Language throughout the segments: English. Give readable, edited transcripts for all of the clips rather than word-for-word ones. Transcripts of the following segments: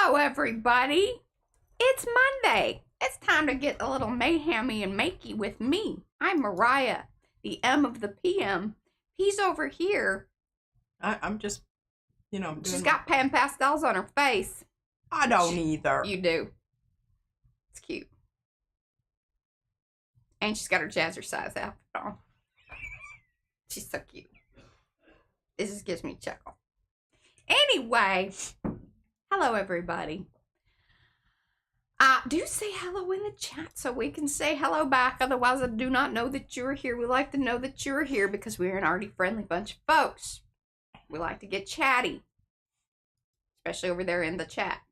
Hello, everybody. It's Monday. It's time to get a little mayhemmy and makey with me. I'm Mariah, the M of the PM. He's over here. I'm just, She's got pan pastels on her face. I don't either. You do. It's cute. And she's got her jazzercise outfit on. She's so cute. This just gives me a chuckle. Anyway, hello, everybody. Do say hello in the chat so we can say hello back. Otherwise, I do not know that you're here. We like to know that you're here because we're an arty friendly bunch of folks. We like to get chatty, especially over there in the chat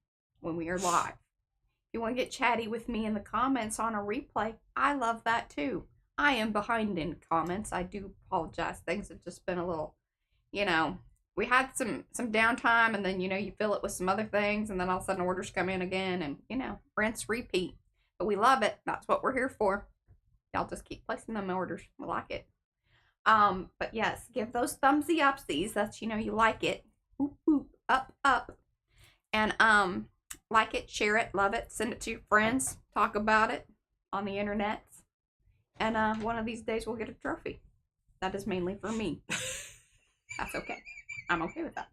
when we are live. If you want to get chatty with me in the comments on a replay, I love that too. I am behind in comments. I do apologize. Things have just been a little, we had some downtime, and then, you fill it with some other things, and then all of a sudden orders come in again, and, rinse, repeat. But we love it. That's what we're here for. Y'all just keep placing them orders. We like it. But yes, give those thumbsy upsies. That's, you like it. Oop, oop, up, up. And, like it, share it, love it, send it to your friends, talk about it on the internet. And, one of these days we'll get a trophy. That is mainly for me. That's okay. I'm okay with that.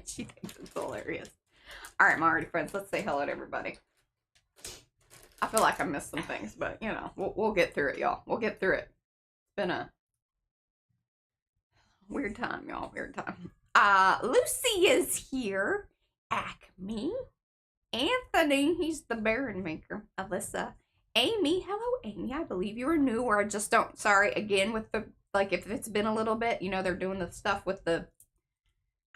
She thinks it's hilarious. All right, my arty friends, let's say hello to everybody. I feel like I missed some things, but, we'll get through it, y'all. We'll get through it. It's been a weird time, y'all. Weird time. Lucy is here. Acme. Anthony, he's the Baron maker. Alyssa. Amy. Hello, Amy. I believe you are new, or I just don't. Sorry, again, with the, if it's been a little bit, they're doing the stuff with the,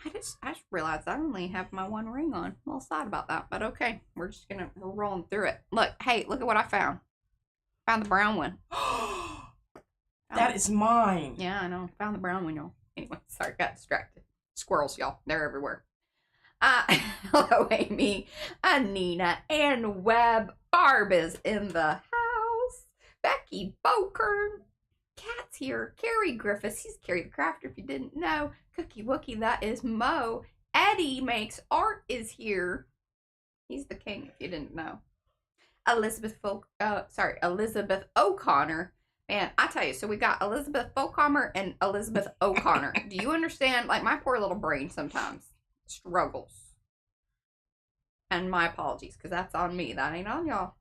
I just realized I only have my one ring on. I'm a little sad about that, but okay. We're rolling through it. Look, hey, look at what I found. Found the brown one. That is mine. Yeah, I know. Found the brown one, y'all. Anyway, sorry, got distracted. Squirrels, y'all. They're everywhere. Hello, Amy, Anina, and Webb. Barb is in the house. Becky Boker. Cat's here. Carrie Griffiths. He's Carrie the Crafter, if you didn't know. Cookie Wookie, that is Mo. Eddie Makes Art is here. He's the king, if you didn't know. Elizabeth O'Connor. Man, I tell you, so we got Elizabeth O'Connor and Elizabeth O'Connor. Do you understand? My poor little brain sometimes struggles. And my apologies, because that's on me. That ain't on y'all.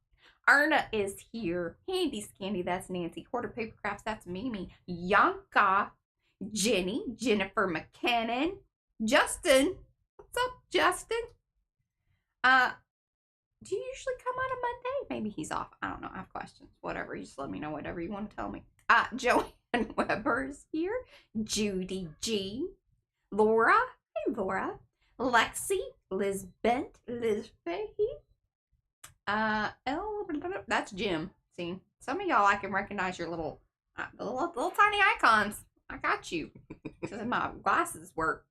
Erna is here. Handy Scandy, that's Nancy. Hoarder Paper Crafts, that's Mimi. Yanka. Jenny. Jennifer McKinnon. Justin. What's up, Justin? Do you usually come on a Monday? Maybe he's off. I don't know. I have questions. Whatever. You just let me know whatever you want to tell me. Joanne Weber's here. Judy G. Laura. Hey, Laura. Lexi. Liz Bent. Liz Fahey. That's Jim. See, some of y'all I can recognize your little tiny icons. I got you. Because my glasses work.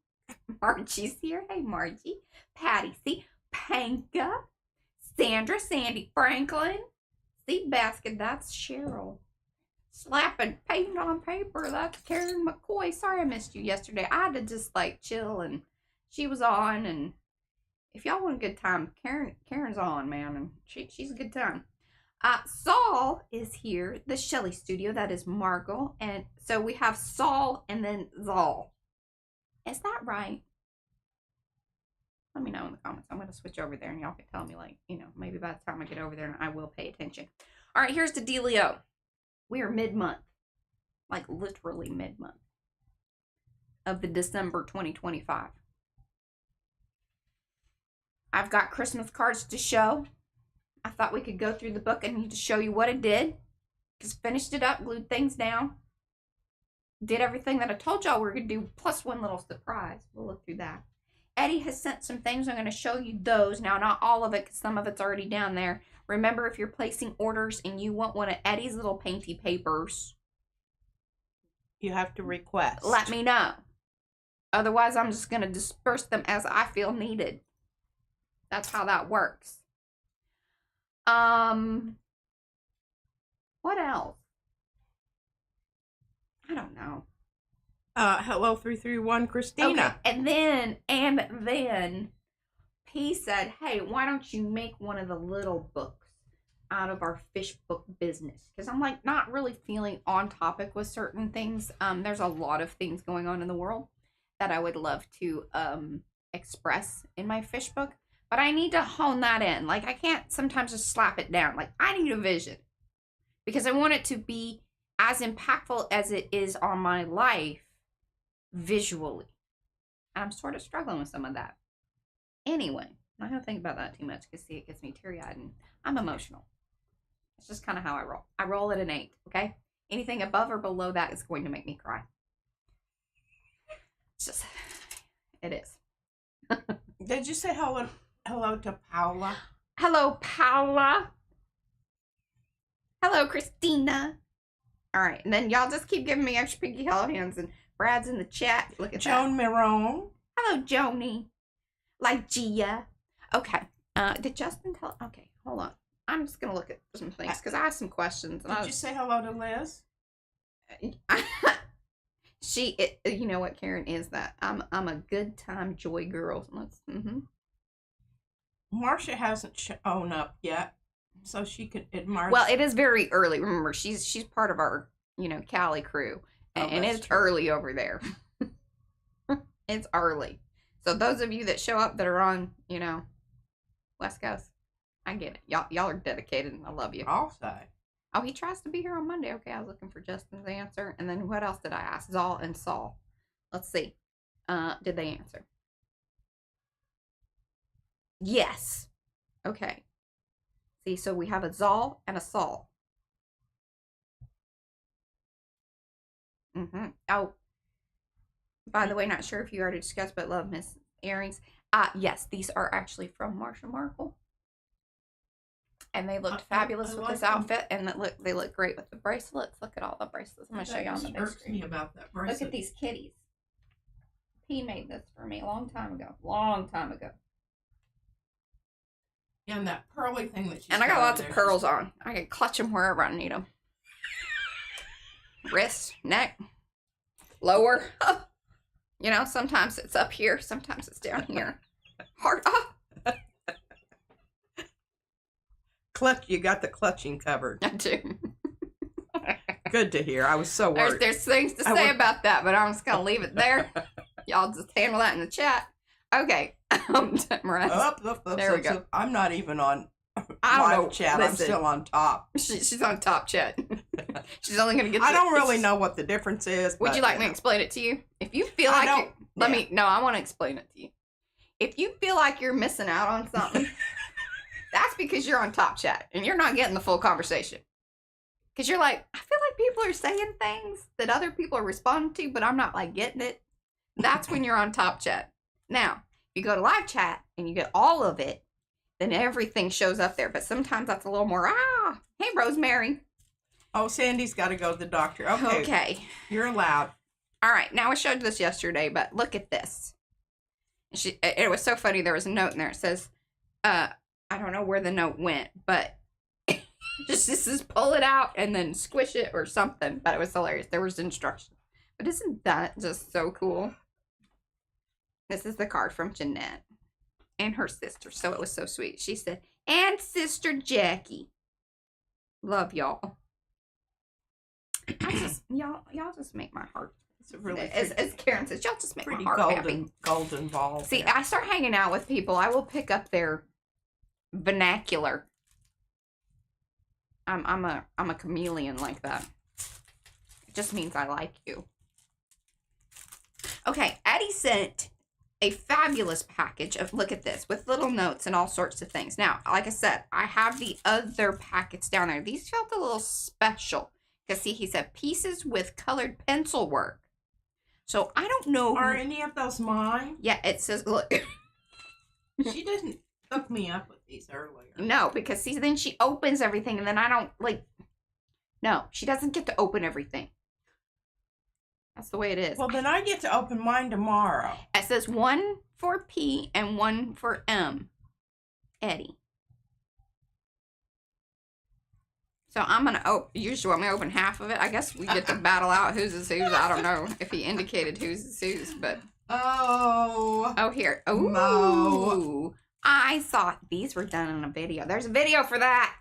Margie's here. Hey, Margie. Patty. See, Panka. Sandra. Sandy Franklin. See, Basket. That's Cheryl. Slapping paint on paper. That's Karen McCoy. Sorry I missed you yesterday. I had to just chill, and she was on, and if y'all want a good time, Karen's on, man, and she's a good time. Saul is here, the Shelley Studio. That is Margot, and so we have Saul and then Zal. Is that right? Let me know in the comments. I'm going to switch over there, and y'all can tell me, maybe by the time I get over there, and I will pay attention. All right, here's the dealio. We are mid-month, literally mid-month of the December 2025. I've got Christmas cards to show. I thought we could go through the book and just show you what it did. Just finished it up, glued things down. Did everything that I told y'all we were going to do, plus one little surprise. We'll look through that. Eddie has sent some things. I'm going to show you those. Now, not all of it, because some of it's already down there. Remember, if you're placing orders and you want one of Eddie's little painty papers, you have to request. Let me know. Otherwise, I'm just going to disperse them as I feel needed. That's how that works. What else? I don't know. Hello 331 Christina. Okay, and then P said, hey, why don't you make one of the little books out of our fish book business? Because I'm like not really feeling on topic with certain things. There's a lot of things going on in the world that I would love to express in my fish book, but I need to hone that in. Like I can't sometimes just slap it down. Like I need a vision because I want it to be as impactful as it is on my life visually. And I'm sort of struggling with some of that. Anyway, I'm not going to think about that too much because see, it gets me teary-eyed and I'm emotional. It's just kind of how I roll. I roll at an 8, okay? Anything above or below that is going to make me cry. It's just, it is. Did you say hello to Paula? Hello, Paula. Hello, Christina. All right, and then y'all just keep giving me extra pinky hello hands, and Brad's in the chat. Look at Joan that. Miron. Hello, Joni. Like Gia. Okay. Did Justin tell? Okay, hold on. I'm just gonna look at some things because I have some questions. Did you say hello to Liz? You know what Karen is that? I'm a good time joy girl. Let's. Marcia hasn't shown up yet, so she could admire. Well, it is very early. Remember, she's part of our Cali crew, and it's early over there. It's early. So those of you that show up that are on West Coast, I get it. Y'all are dedicated, and I love you. I'll say. Oh, he tries to be here on Monday. Okay, I was looking for Justin's answer. And then what else did I ask? Zal and Saul. Let's see. Did they answer? Yes. Okay. See, so we have a Zal and a Saul. Oh, by the way, not sure if you already discussed, but love Miss earrings. Yes, these are actually from Marsha Markle. And they looked fabulous with this outfit, and they look great with the bracelets. Look at all the bracelets. I'm going to show you on the big screen. Me about that bracelet. Look at these kitties. He made this for me a long time ago. Long time ago. Yeah, and that pearly thing that she's And I got lots of pearls on. I can clutch them wherever I need them. Wrist, neck, lower. Sometimes it's up here. Sometimes it's down here. Heart up. Clutch, you got the clutching covered. I do. Good to hear. I was so worried. There's things to say about that, but I'm just going to leave it there. Y'all just handle that in the chat. Okay. Mariah. There we go. I'm not even on I don't know. chat. Listen, I'm still on top. She's on top chat. She's only going to get I don't really know what the difference is. Would you like me to explain it to you? If you feel like I want to explain it to you. If you feel like you're missing out on something, that's because you're on top chat and you're not getting the full conversation. Because you're like, I feel like people are saying things that other people are responding to, but I'm not like getting it. That's when you're on top chat. Now, if you go to live chat and you get all of it, then everything shows up there. But sometimes that's a little more, hey, Rosemary. Oh, Sandy's got to go to the doctor. Okay. You're allowed. All right. Now, I showed this yesterday, but look at this. It was so funny. There was a note in there. It says, I don't know where the note went, but just pull it out and then squish it or something. But it was hilarious. There was instructions. But isn't that just so cool? This is the card from Jeanette and her sister. So it was so sweet. She said, and Sister Jackie. Love y'all. Y'all just make my heart. It's a really as Karen says, y'all just make my heart happy. Golden ball. See, I start hanging out with people. I will pick up their vernacular. I'm a chameleon like that. It just means I like you. Okay, Addie sent a fabulous package of, look at this, with little notes and all sorts of things. Now, like I said, I have the other packets down there. These felt a little special. Because, see, he said pieces with colored pencil work. So, I don't know. Are any of those mine? Yeah, it says, look. She didn't hook me up with these earlier. No, because, see, then she opens everything, and then I don't, no, she doesn't get to open everything. That's the way it is. Well, then I get to open mine tomorrow. It says one for P and one for M. Eddie. So I'm going to usually want me to open half of it. I guess we get to battle out whose is whose. I don't know if he indicated whose is whose, but. Oh. Oh, here. Oh. Mo. I thought these were done in a video. There's a video for that.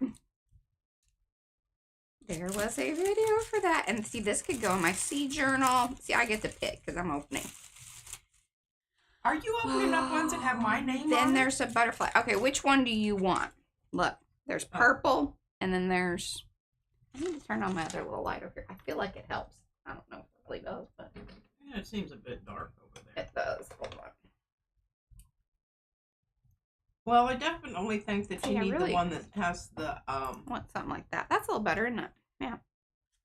There was a video for that. And see, this could go in my C journal. See, I get to pick because I'm opening. Are you opening up ones that have my name on Then it? there's a butterfly. Okay, which one do you want? Look, there's purple, and then there's... I need to turn on my other little light over here. I feel like it helps. I don't know if it really does, but... Yeah, it seems a bit dark over there. It does. Hold on. Well, I definitely think that you need the one that has the... I want something like that. That's a little better, isn't it? Yeah.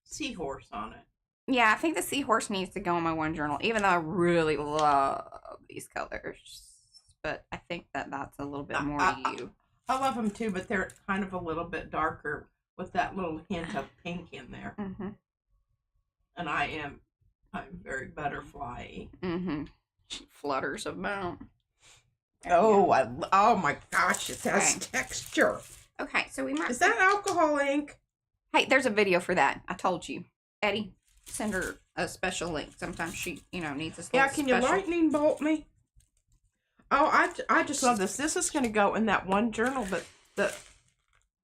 Seahorse on it. Yeah, I think the seahorse needs to go in my one journal, even though I really love these colors. But I think that that's a little bit more to you. I love them too, but they're kind of a little bit darker with that little hint of pink in there. Mm-hmm. And I'm very butterfly-y. Mm-hmm. She flutters about. Oh my gosh, it has texture. Okay, so we might... Is that alcohol ink? Hey, there's a video for that. I told you. Eddie, send her a special link. Sometimes she, needs this little can you lightning bolt me? Oh, I just love this. This is going to go in that one journal, but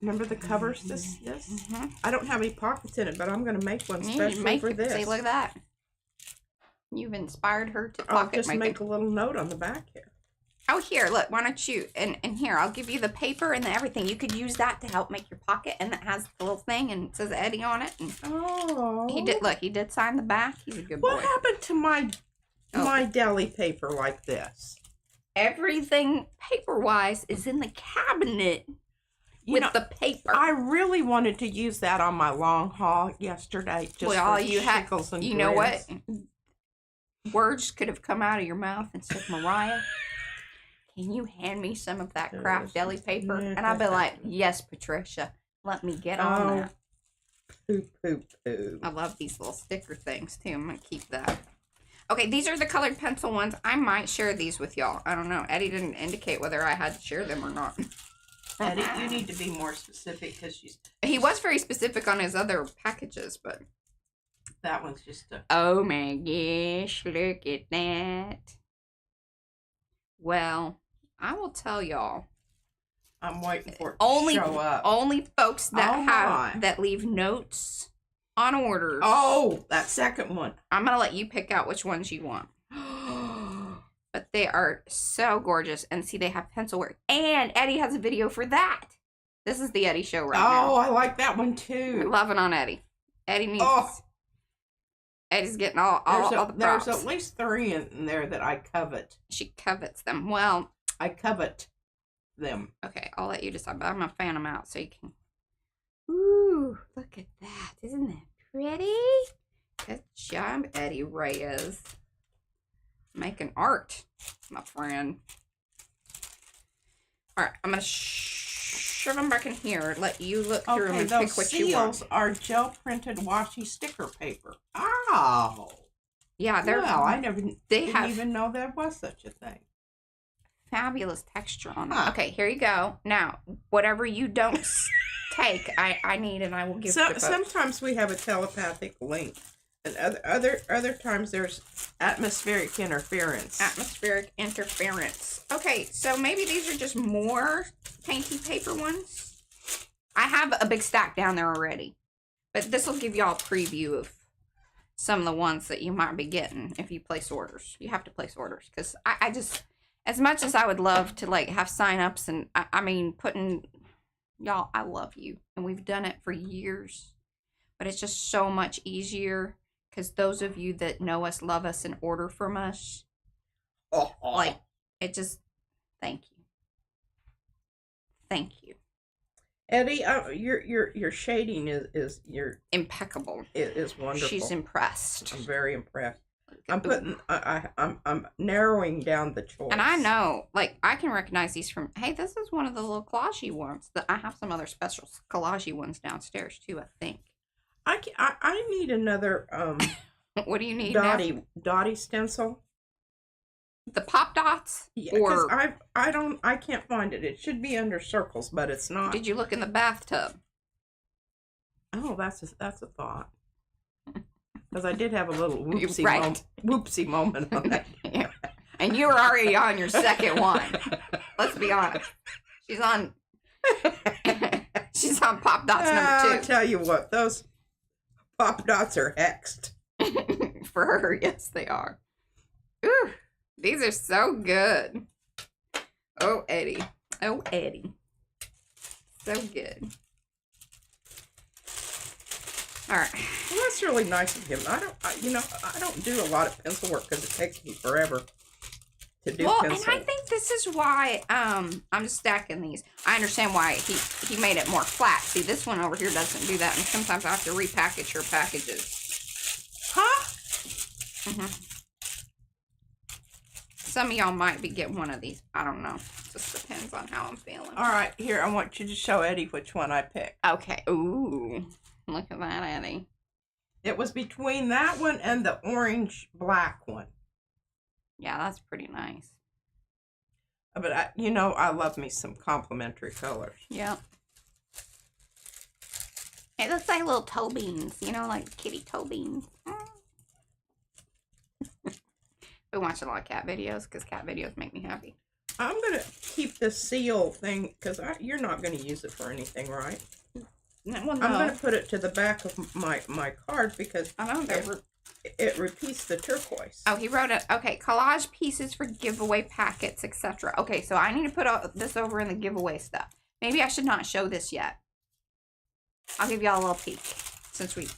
remember the covers? This? Mm-hmm. I don't have any pockets in it, but I'm going to make one specially for this. See, look at that. You've inspired her to I'll just make a little note on the back here. Oh, here, look, why don't you, and here, I'll give you the paper and everything. You could use that to help make your pocket, and it has the little thing, and it says Eddie on it. And he did sign the back. He's a good boy. What happened to my deli paper like this? Everything paper-wise is in the cabinet with the paper. I really wanted to use that on my long haul yesterday. Just for shekels and you know what? Words could have come out of your mouth and said, Mariah, can you hand me some of that craft deli paper? And I'd be like, yes, Patricia, let me get on that. Poo. I love these little sticker things, too. I'm going to keep that. Okay, these are the colored pencil ones. I might share these with y'all. I don't know. Eddie didn't indicate whether I had to share them or not. Eddie, you need to be more specific because he was very specific on his other packages, but... That one's just a... Oh my gosh, look at that. Well, I will tell y'all. I'm waiting for it to show up. Only folks that leave notes on orders. Oh, that second one. I'm going to let you pick out which ones you want. But they are so gorgeous. And see, they have pencil work. And Eddie has a video for that. This is the Eddie show right now. Oh, I like that one too. We're loving on Eddie. Eddie needs... Eddie's getting all the props. There's at least 3 in there that I covet. She covets them. Well... I covet them. Okay, I'll let you decide, but I'm going to fan them out so you can... Ooh, look at that. Isn't that pretty? Good job, Eddie Reyes. Making art, my friend. All right, I'm going to shove them back in here. Let you look through them and pick what you want. Those seals are gel-printed washi sticker paper. Oh. Yeah, they're... Wow, I didn't even know there was such a thing. Fabulous texture on them. Okay, here you go. Now, whatever you don't take, I need and I will give to folks. Sometimes we have a telepathic link. And other times there's atmospheric interference. Atmospheric interference. Okay, so maybe these are just more painty paper ones. I have a big stack down there already. But this will give y'all a preview of some of the ones that you might be getting if you place orders. You have to place orders. Because I just, as much as I would love to like have sign-ups and, I mean, y'all, I love you. And we've done it for years. But it's just so much easier. Because those of you that know us, love us, and order from us, like, it just, thank you. Thank you. Eddie, your shading is impeccable. Is wonderful. She's impressed. I'm very impressed. I'm narrowing down the choice. And I know, like, I can recognize these from, hey, this is one of the little collage ones. I have some other special collage ones downstairs, too, I think. I need another what do you need Dottie stencil. The pop dots? Yeah, because I can't find it. It should be under circles, but it's not. Did you look in the bathtub? Oh, that's a thought. Because I did have a little whoopsie moment on that. Yeah. And you were already on your second one. Let's be honest. She's on she's on Pop Dots I'll number 2. tell you what, those Pop Dots are hexed. For her, yes, they are. Ooh, these are so good. Oh, Eddie. Oh, Eddie. So good. All right. Well, that's really nice of him. I don't do a lot of pencil work because it takes me forever to do pencil. And I think this is why I'm just stacking these. I understand why he made it more flat. See, this one over here doesn't do that, and sometimes I have to repackage her packages. Huh? Some of y'all might be getting one of these. I don't know. Just depends on how I'm feeling. All right, here, I want you to show Eddie which one I picked. Okay. Ooh. Look at that, Eddie. It was between that one and the orange-black one. Yeah, that's pretty nice. But, I love me some complementary colors. Yep. It looks like little toe beans, like kitty toe beans. We watch a lot of cat videos because cat videos make me happy. I'm going to keep the seal thing because you're not going to use it for anything, right? Well, no. I'm going to put it to the back of my card because I know it repeats the turquoise. Oh, he wrote it. Okay, collage pieces for giveaway packets, etc. Okay, so I need to put this over in the giveaway stuff. Maybe I should not show this yet. I'll give y'all a little peek since we,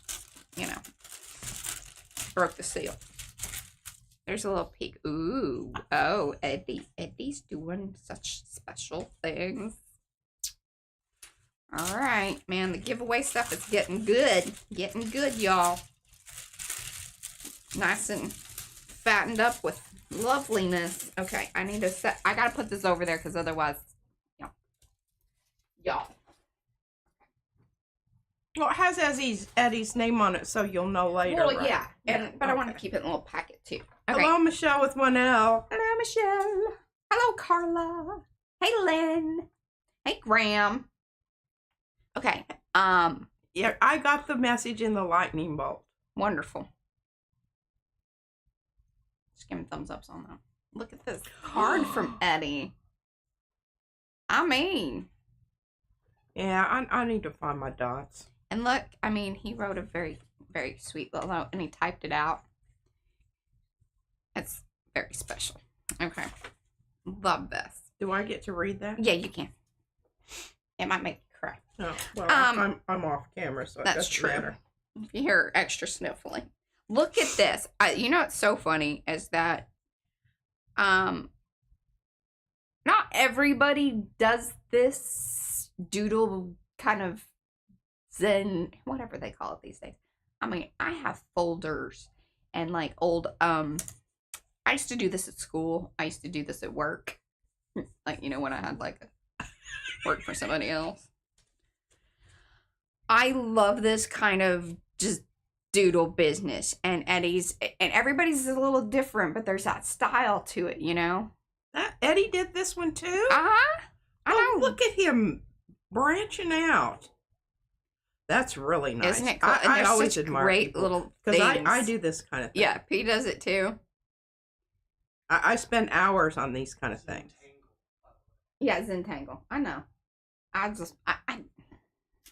broke the seal. There's a little peek. Ooh. Oh, Eddie's doing such special things. All right, man. The giveaway stuff is getting good. Getting good, y'all. Nice and fattened up with loveliness. Okay, I need to set. I gotta put this over there because otherwise, y'all. Well, it has Eddie's name on it, so you'll know later. Well, right? yeah, but I want to keep it in a little packet too. Okay. Hello, Michelle with 1L. Hello, Michelle. Hello, Carla. Hey, Lynn. Hey, Graham. Okay. Yeah, I got the message in the lightning bolt. Wonderful. Just give me thumbs ups on that. Look at this card from Eddie. I mean. Yeah, I need to find my dots. And look, I mean, he wrote a very, very sweet little note, and he typed it out. It's very special. Okay. Love this. Do I get to read that? Yeah, you can. It might make you cry. Oh, well, I'm off camera, so it That's doesn't true. matter. If you hear extra sniffling. Look at this. What's so funny is that not everybody does this doodle kind of zen, whatever they call it these days. I mean, I have folders and like old I used to do this at school. I used to do this at work. Like, when I had like a work for somebody else. I love this kind of just doodle business, and Eddie's and everybody's a little different, but there's that style to it, That Eddie did this one too? I know. Look at him branching out. That's really nice. Isn't it cool? I always admire great people, little because things. I do this kind of thing. Yeah, P does it too. I spend hours on these kind of things. Yeah, Zentangle. I know. I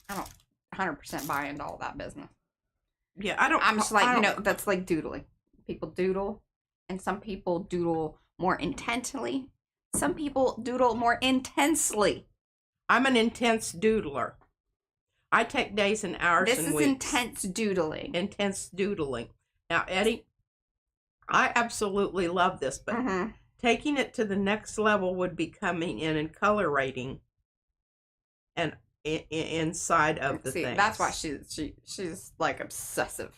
don't 100% buy into all that business. Yeah, I don't. I'm just like, that's like doodling. People doodle, and some people doodle more intensely. Some people doodle more intensely. I'm an intense doodler. I take days and hours This and is weeks. intense doodling. Intense doodling. Now, Eddie, I absolutely love this, but taking it to the next level would be coming in and color rating and inside of the thing. That's why she's like obsessive.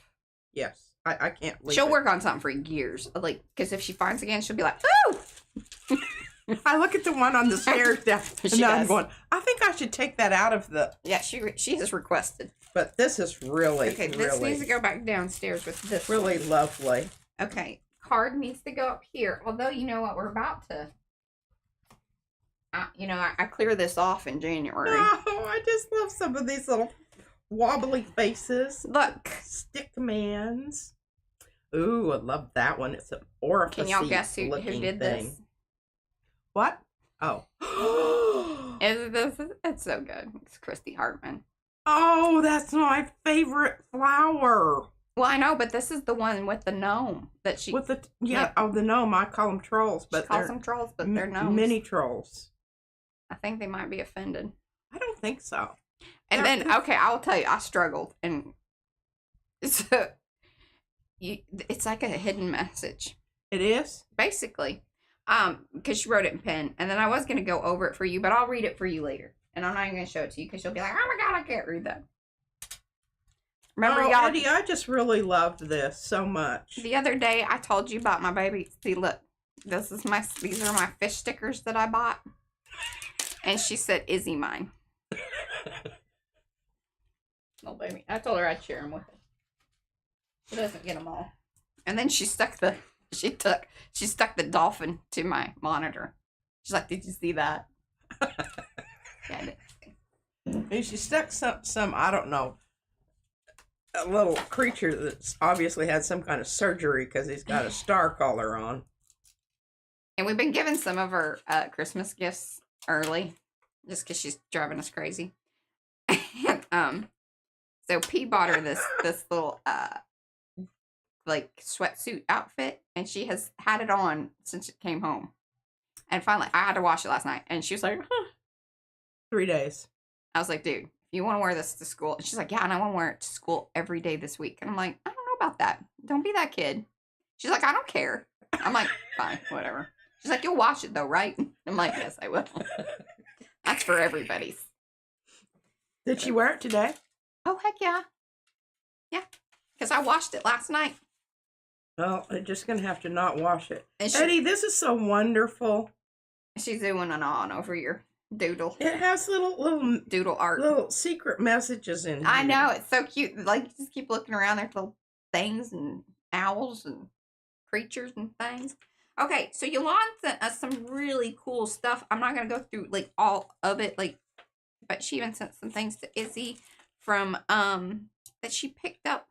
Yes, I can't leave She'll it. work on something for years, like, because if she finds again, she'll be like, "Ooh!" I look at the one on the stairs down, and now I'm going, I think I should take that out of the... Yeah, she has requested. But this is really, Okay, this needs to go back downstairs with this. Really one. lovely. Okay, card needs to go up here. Although, you know what, we're about to... I clear this off in January. Oh, I just love some of these little wobbly faces. Look. Stickmans. Ooh, I love that one. It's an orifice. Can y'all guess who did this? What? Oh. It's so good. It's Christy Hartman. Oh, that's my favorite flower. Well, I know, but this is the one with the gnome that she... With the, the gnome. I call them trolls, but she calls them trolls, but they're gnomes. Mini trolls. I think they might be offended. I don't think so. And then, okay, I'll tell you, I struggled, and it's like a hidden message. It is? Basically. Because she wrote it in pen, and then I was going to go over it for you, but I'll read it for you later. And I'm not even going to show it to you, because you'll be like, oh my God, I can't read that. Remember, y'all? Eddie, I just really loved this so much. The other day, I told you about my baby. See, look, these are my fish stickers that I bought. And she said, Izzy mine. Oh, baby. I told her I'd share them with her. She doesn't get them all. And then she stuck the dolphin to my monitor. She's like, did you see that? Yeah, I did. And she stuck some, I don't know, a little creature that's obviously had some kind of surgery because he's got a star collar on. And we've been giving some of her Christmas gifts early, just because she's driving us crazy. And, so P bought her this little like sweatsuit outfit, and she has had it on since it came home. And finally, I had to wash it last night, and she was like, 3 days. I was like, dude, if you want to wear this to school, and she's like, yeah, and I want to wear it to school every day this week. And I'm like, I don't know about that. Don't be that kid. She's like, I don't care. I'm like, fine, whatever. She's like, you'll wash it though, right? I'm like, yes, I will. That's for everybody's. Did she wear it today? Oh, heck yeah. Yeah, because I washed it last night. Well, I'm just going to have to not wash it. And Eddie, this is so wonderful. She's doing an on over your doodle. It has little doodle art. Little secret messages in here. I know, it's so cute. Like, you just keep looking around, there's little things and owls and creatures and things. Okay, so Yolanda sent us some really cool stuff. I'm not going to go through, like, all of it, like, but she even sent some things to Izzy from, that she picked up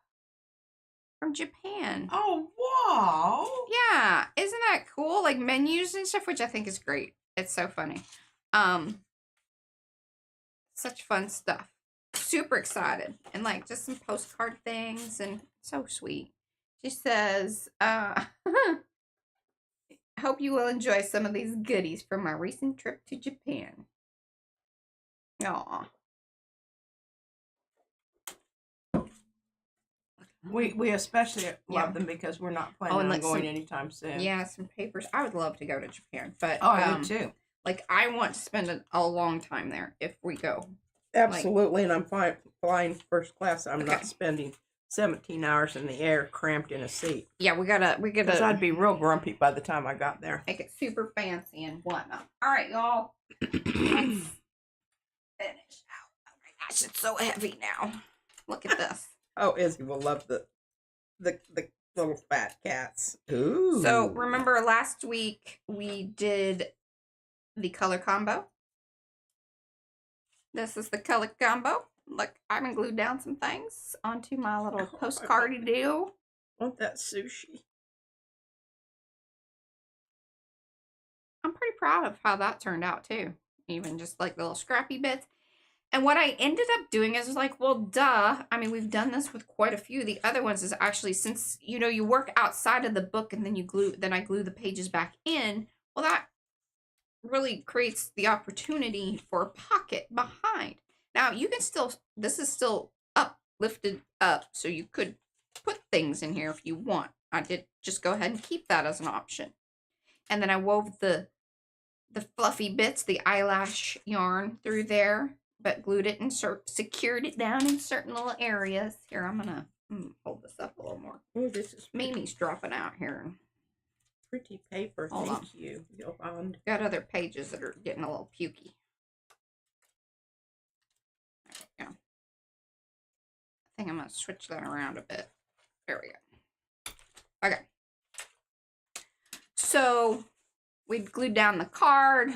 from Japan. Oh, wow. Yeah, isn't that cool? Like, menus and stuff, which I think is great. It's so funny. Such fun stuff. Super excited. And, like, just some postcard things, and so sweet. She says, hope you will enjoy some of these goodies from my recent trip to Japan. Aw. We especially love them because we're not planning on going anytime soon. Yeah, some papers. I would love to go to Japan, but I would too. Like, I want to spend a long time there if we go. Absolutely, like, and I'm flying first class. I'm not spending 17 hours in the air cramped in a seat. Yeah, we gotta. Because I'd be real grumpy by the time I got there. Make it super fancy and whatnot. All right, y'all. Let's finish out. Oh my gosh, it's so heavy now. Look at this. Oh, Izzy will love the little fat cats. Ooh. So remember last week we did the color combo. This is the color combo. Look, I've been glued down some things onto my little postcardy deal. Want that sushi? I'm pretty proud of how that turned out too. Even just like the little scrappy bits. And what I ended up doing is like, well, duh. I mean, we've done this with quite a few. The other ones is actually, since, you know, you work outside of the book and then I glue the pages back in. Well, that really creates the opportunity for a pocket behind. Now, you can still, this is still lifted up, so you could put things in here if you want. I did just go ahead and keep that as an option. And then I wove the fluffy bits, the eyelash yarn through there, but glued it and secured it down in certain little areas. Here, I'm gonna hold this up a little more. Oh, this is Mimi's dropping out here. Pretty paper, thank you, Yolanda. Got other pages that are getting a little pukey. There we go. I think I'm gonna switch that around a bit. There we go. Okay. So we glued down the card.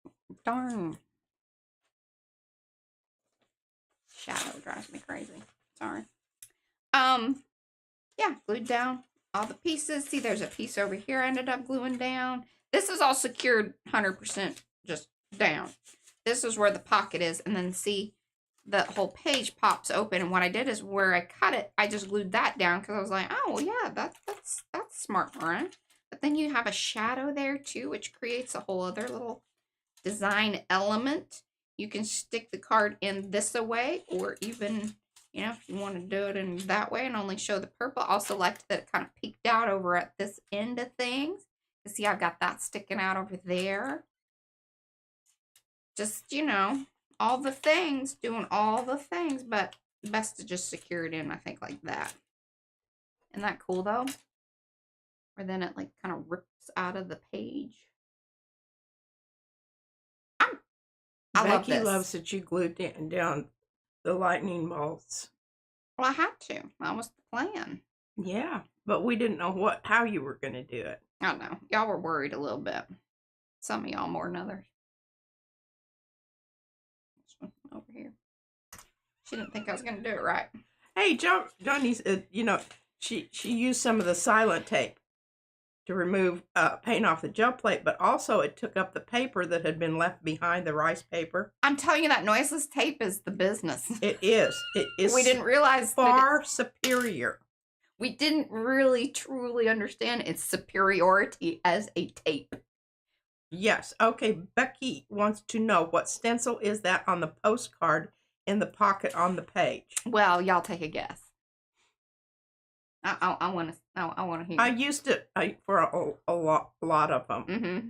Oh, darn. Shadow drives me crazy. Sorry. Yeah, glued down all the pieces. See, there's a piece over here I ended up gluing down. This is all secured 100% just down. This is where the pocket is, and then see the whole page pops open. And what I did is where I cut it, I just glued that down because I was like, oh, well, yeah, that's smart, Mariah. But then you have a shadow there too, which creates a whole other little design element. You can stick the card in this way, or even, you know, if you want to do it in that way and only show the purple. I also liked that it kind of peeked out over at this end of things. You see, I've got that sticking out over there. Just, you know, all the things, doing all the things, but best to just secure it in, I think, like that. Isn't that cool, though? Or then it, like, kind of rips out of the page. I love this. Becky loves that you glued down the lightning bolts. Well, I had to. That was the plan. Yeah, but we didn't know how you were going to do it. I don't know. Y'all were worried a little bit. Some of y'all more than others. This one over here. She didn't think I was going to do it right. Hey, Johnny's, you know, she used some of the silent tape to remove paint off the gel plate, but also it took up the paper that had been left behind, the rice paper. I'm telling you, that noiseless tape is the business. It is. It is. We didn't realize far superior. We didn't really truly understand its superiority as a tape. Yes. Okay. Becky wants to know what stencil is that on the postcard in the pocket on the page. Well, y'all take a guess. I want to hear. I used it for a lot of them. Mm-hmm.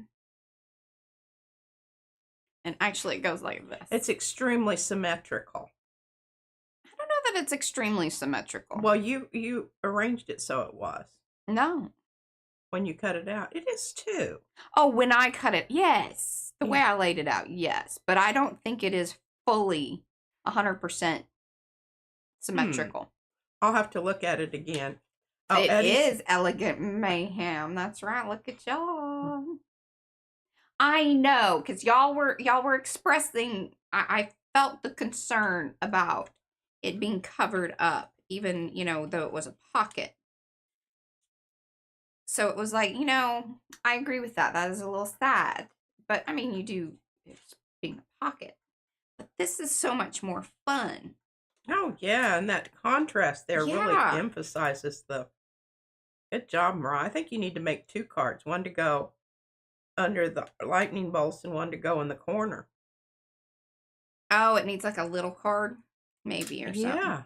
And actually, it goes like this. It's extremely symmetrical. I don't know that it's extremely symmetrical. Well, you arranged it so it was. No. When you cut it out, it is too. Oh, when I cut it, yes. The way I laid it out, yes. But I don't think it is fully 100% symmetrical. I'll have to look at it again. Oh, it is Elegant Mayhem. That's right. Look at y'all. I know, because y'all were expressing. I felt the concern about it being covered up, even, you know, though it was a pocket. So it was like, you know, I agree with that. That is a little sad. But, I mean, you do, it's being a pocket. But this is so much more fun. Oh, yeah, and that contrast there really emphasizes the... Good job, Mariah. I think you need to make 2 cards. One to go under the lightning bolts and one to go in the corner. Oh, it needs like a little card, maybe, or something. Yeah.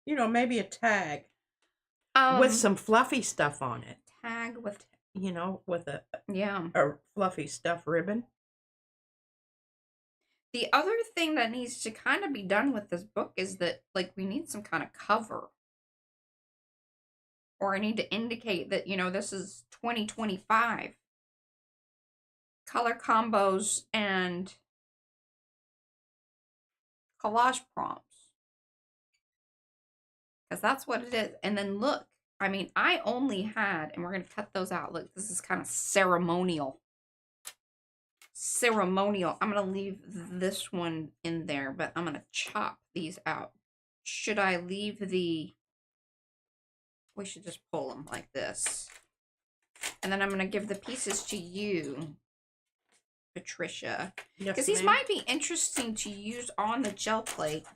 You know, maybe a tag. With some fluffy stuff on it. Tag with... You know, with a fluffy stuff ribbon. The other thing that needs to kind of be done with this book is that, like, we need some kind of cover. Or I need to indicate that, you know, this is 2025. Color combos and collage prompts. Because that's what it is. And then look, I mean, I only had, and we're going to cut those out. Look, this is kind of ceremonial. Ceremonial. I'm going to leave this one in there, but I'm going to chop these out. Should I leave the... We should just pull them like this. And then I'm going to give the pieces to you, Patricia. Yes, because these might be interesting to use on the gel plate.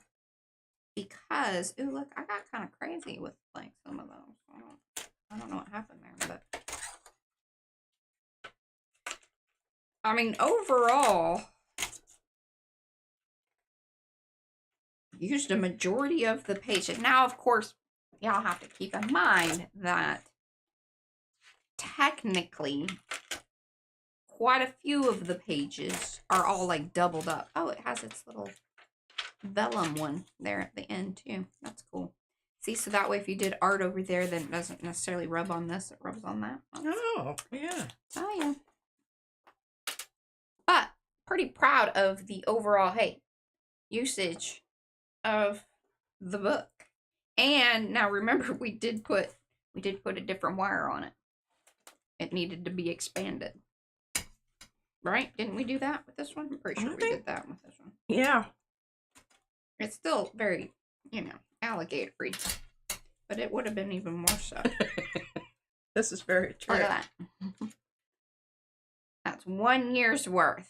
Because, ooh, look, I got kind of crazy with, like, some of those. I don't know what happened there, but... I mean, overall, used a majority of the page. And now, of course, y'all have to keep in mind that technically quite a few of the pages are all like doubled up. Oh, it has its little vellum one there at the end too. That's cool. See, so that way if you did art over there, then it doesn't necessarily rub on this, it rubs on that. Oh, yeah. Oh, yeah. But pretty proud of the overall, hey, usage of the book. And now remember, we did put a different wire on it. It needed to be expanded. Right? Didn't we do that with this one? I'm pretty sure we did that with this one. Yeah. It's still very, you know, alligator-y. But it would have been even more so. This is very true. Look at that. That's That's 1 year's worth.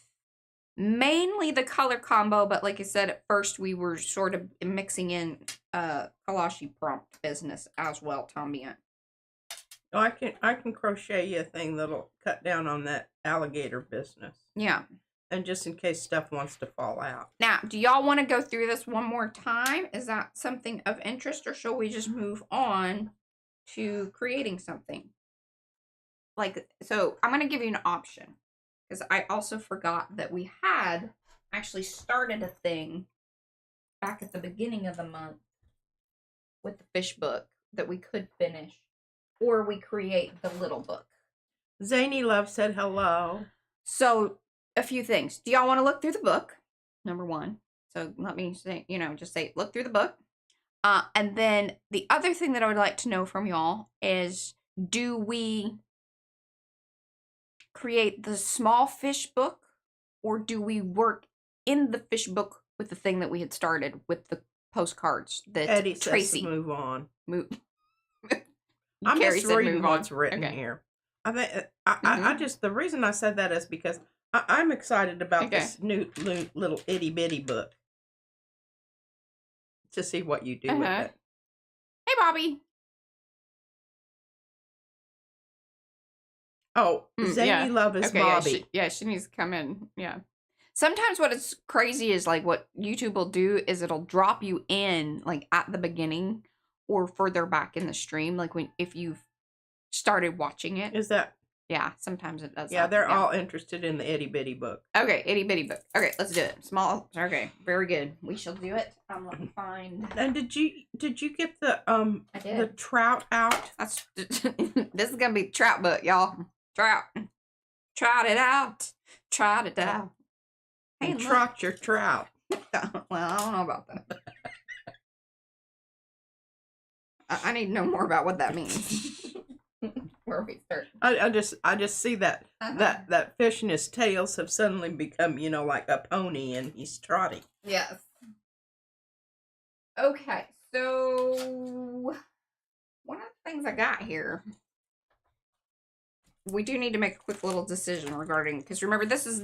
Mainly the color combo, but like I said, at first we were sort of mixing in Kalashi prompt business as well, Tambien. Oh, I can crochet you a thing that'll cut down on that alligator business. Yeah. And just in case stuff wants to fall out. Now, do y'all want to go through this one more time? Is that something of interest, or shall we just move on to creating something? Like, so I'm going to give you an option, because I also forgot that we had actually started a thing back at the beginning of the month with the fish book that we could finish, or we create the little book. Zany Love said hello. So, a few things. Do y'all want to look through the book? Number one. So let me say, just say, look through the book. And then the other thing that I would like to know from y'all is, do we create the small fish book, or do we work in the fish book with the thing that we had started with the postcards that Eddie Tracy says to move on. I'm just reading what's written here. I think I just, the reason I said that is because I'm excited about this new little itty bitty book to see what you do with it. Hey, Bobby. Oh, Zany Love is Bobby. She needs to come in. Yeah. Sometimes what is crazy is like what YouTube will do is it'll drop you in like at the beginning or further back in the stream, like if you've started watching it. Is that? Yeah, sometimes it does. Yeah, they're all interested in the itty bitty book. Okay, itty bitty book. Okay, let's do it. Small. Okay, very good. We shall do it. Let me find. And did you get the I did. the trout out? That's this is gonna be trout book, y'all. Trout. Tried it out. Tried it out. Hey, and trot your trout. Well, I don't know about that. I need to know more about what that means. Where we start. I just see that that fish and his tails have suddenly become, like a pony, and he's trotting. Yes. Okay, so one of the things I got here, we do need to make a quick little decision regarding, because remember, this is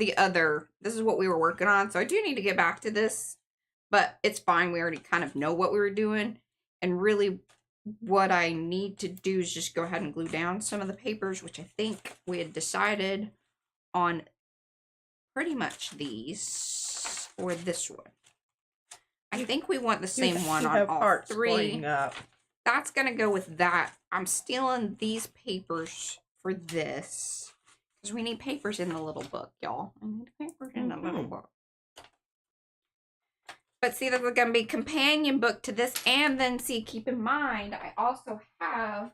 what we were working on, so I do need to get back to this, but it's fine. We already kind of know what we were doing, and really what I need to do is just go ahead and glue down some of the papers, which I think we had decided on pretty much these, or this one. I think we want the same one on all three. That's going to go with that. I'm stealing these papers for this, because we need papers in the little book, y'all. I need papers in the little book. But see, there's going to be companion book to this, and then see, keep in mind, I also have,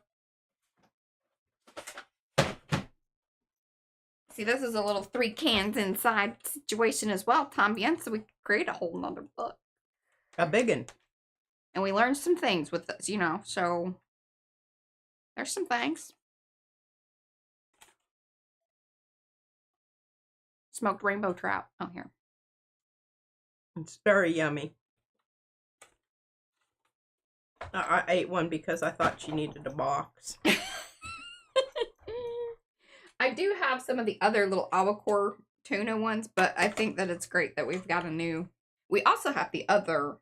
see, this is a little 3 cans inside situation as well, Tambien, so we could create a whole nother book. A big one. And we learned some things with this, so there's some things. Smoked rainbow trout. Oh, here. It's very yummy. I ate one because I thought she needed a box. I do have some of the other little albacore tuna ones, but I think that it's great that we've got a new. We also have the other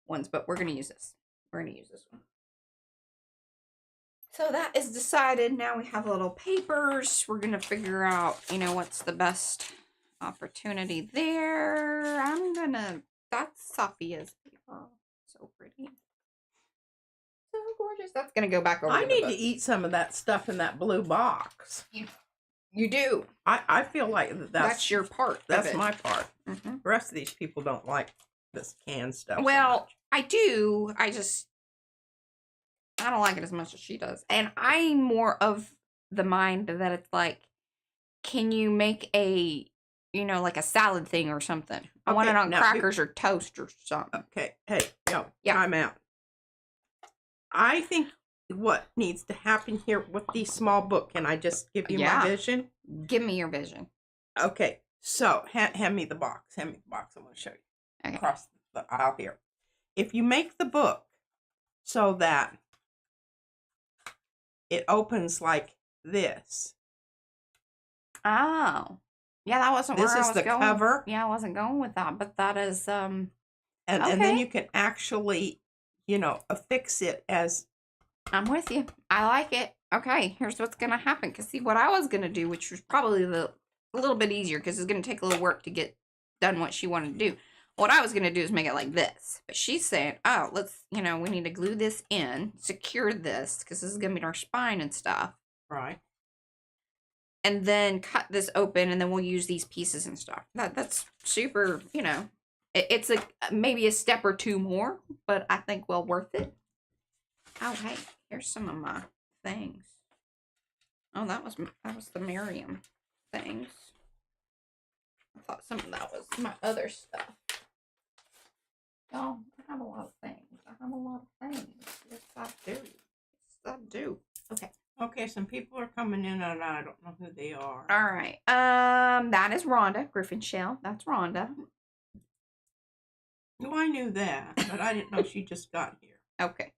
ones, but we're going to use this. We're going to use this one. So that is decided. Now we have little papers. We're going to figure out, what's the best opportunity there. That's Sophia's paper. So pretty. So gorgeous. That's going to go back over. I need to eat some of that stuff in that blue box. You do. I feel like that's your part. That's my part. The rest of these people don't like this canned stuff. Well, so much. I do. I don't like it as much as she does. And I'm more of the mind that it's like, can you make a, like a salad thing or something? I want it on crackers or toast or something. Okay. Hey, time out. I think what needs to happen here with the small book, can I just give you my vision? Give me your vision. Okay. So, hand me the box. Hand me the box. I'm going to show you. Okay. Across the aisle here. If you make the book so that it opens like this, Oh. Yeah, that wasn't This where is I was the going. cover. Yeah, I wasn't going with that, but that is And okay. then you can actually, you know, affix it as. I'm with you. I like it. Okay, here's what's gonna happen. Cause see, what I was gonna do, which was probably a little bit easier, because it's gonna take a little work to get done what she wanted to do. What I was gonna do is make it like this, but she's saying, "Oh, let's, we need to glue this in, secure this, because this is gonna be our spine and stuff, Right. and then cut this open, and then we'll use these pieces and stuff." That's super. It's maybe a step or two more, but I think well worth it. Oh, hey, here's some of my things. Oh, that was the Miriam things. I thought some of that was my other stuff. Oh, I have a lot of things. Yes, I do. Yes, I do. Okay. Okay, some people are coming in and I don't know who they are. All right. That is Rhonda Griffin Shell. That's Rhonda. Oh, I knew that, but I didn't know she just got here. Okay.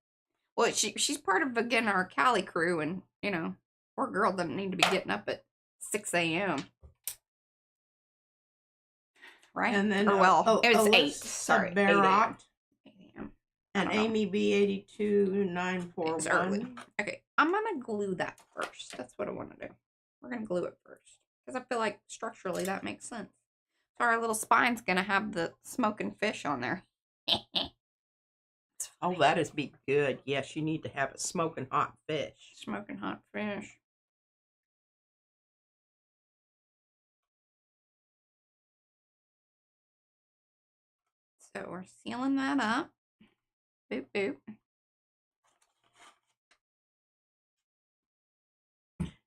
Well, she's part of, again, our Cali crew, and poor girl doesn't need to be getting up at 6 a.m. Right? And then, it was 8. Alyssa Sorry, Barrott 8 a.m. and Amy B82941. It's early. Okay, I'm gonna glue that first. That's what I want to do. We're gonna glue it first because I feel like structurally that makes sense. So our little spine's gonna have the smoking fish on there. Oh, that is be good. Yes, you need to have a smoking hot fish. Smoking hot fish. So we're sealing that up. Boop, boop.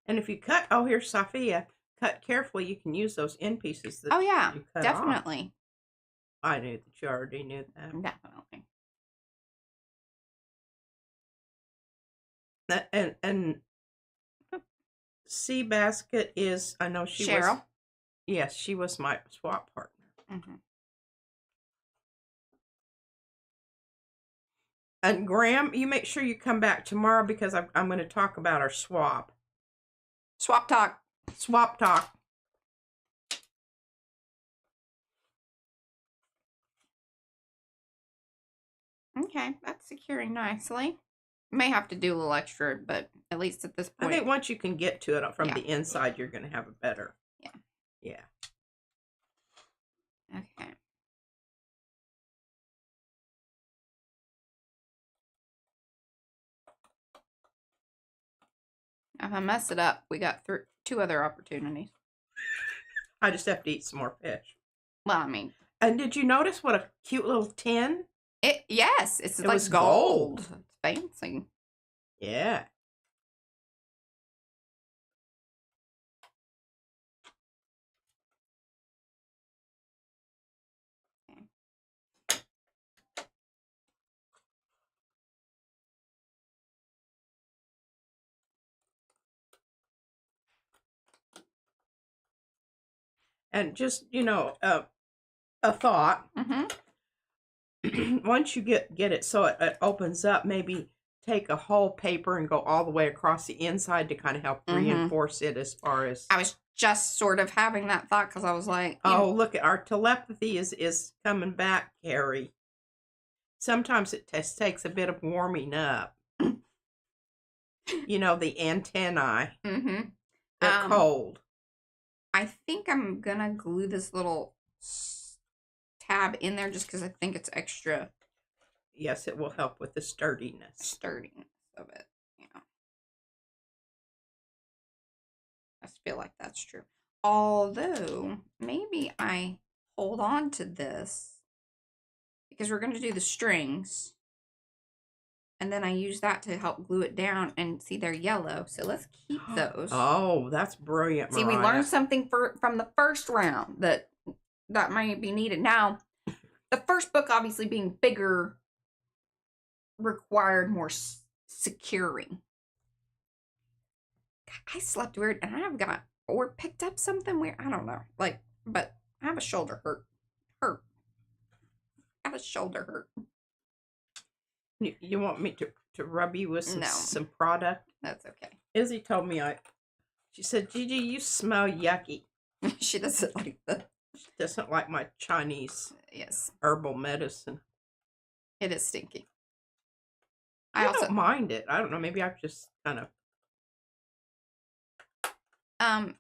And if you cut, oh, here's Sophia. Cut carefully, you can use those end pieces that you cut definitely. Off. I knew that you already knew that. Definitely. And Sea Basket is, I know she Cheryl. was. Yes, she was my swap partner. Mm-hmm. And Graham, you make sure you come back tomorrow because I'm going to talk about our swap. Swap talk. Swap talk. Okay, that's securing nicely. May have to do a little extra, but at least at this point. I think once you can get to it from the inside, you're going to have a better. Yeah. Yeah. Okay. If I mess it up, we got 2 other opportunities. I just have to eat some more fish. Well, I mean. And did you notice what a cute little tin? Yes, it's like was gold. It's fancy. Yeah. Okay. And just, a thought. Mm-hmm. Once you get it so it opens up, maybe take a whole paper and go all the way across the inside to kind of help reinforce it as far as. I was just sort of having that thought because I was like, oh, look, our telepathy is coming back, Carrie. Sometimes it just takes a bit of warming up. The antennae. Mm-hmm. They're cold. I think I'm gonna glue this little tab in there just because I think it's extra. Yes, it will help with the sturdiness. Of it. Yeah. I just feel like that's true. Although, maybe I hold on to this because we're going to do the strings. And then I use that to help glue it down. And see, they're yellow. So let's keep those. Oh, that's brilliant, Mariah. See, we learned something from the first round that might be needed. Now, the first book, obviously being bigger, required more securing. I slept weird, and I've got or picked up something weird. I don't know, but I have a shoulder hurt. I have a shoulder hurt. You want me to rub you with some product? That's okay. Izzy told me She said, Gigi, you smell yucky. She doesn't like She doesn't like my Chinese herbal medicine. It is stinky. I also don't mind it. I don't know. Maybe I've just kind of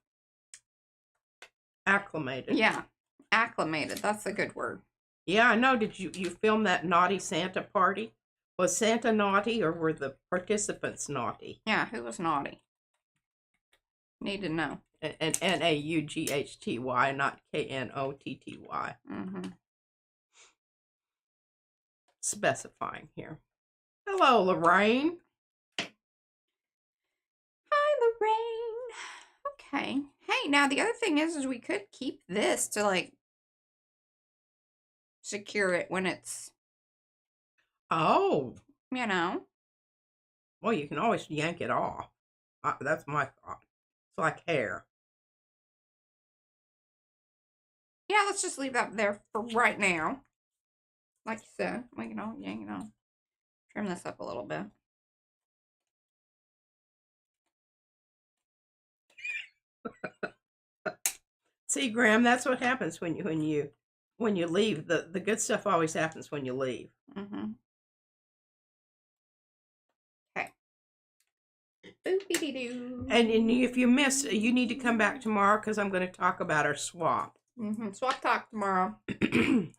acclimated. Yeah, acclimated. That's a good word. Yeah, I know. Did you film that naughty Santa party? Was Santa naughty or were the participants naughty? Yeah, who was naughty? Need to know. And N-A-U-G-H-T-Y, not K-N-O-T-T-Y. Mm-hmm. Specifying here. Hello, Lorraine. Hi, Lorraine. Okay. Hey, now the other thing is we could keep this to like secure it when it's. Oh. You know. Well, you can always yank it off. That's my thought. It's like hair. Yeah, let's just leave that there for right now. Like you said, we can all yank it off. Trim this up a little bit. See, Graham, that's what happens when you leave. The good stuff always happens when you leave. Mm-hmm. Okay. Boopity-doo. And if you missed, you need to come back tomorrow because I'm going to talk about our swap. Mm-hmm. Swap talk tomorrow. It's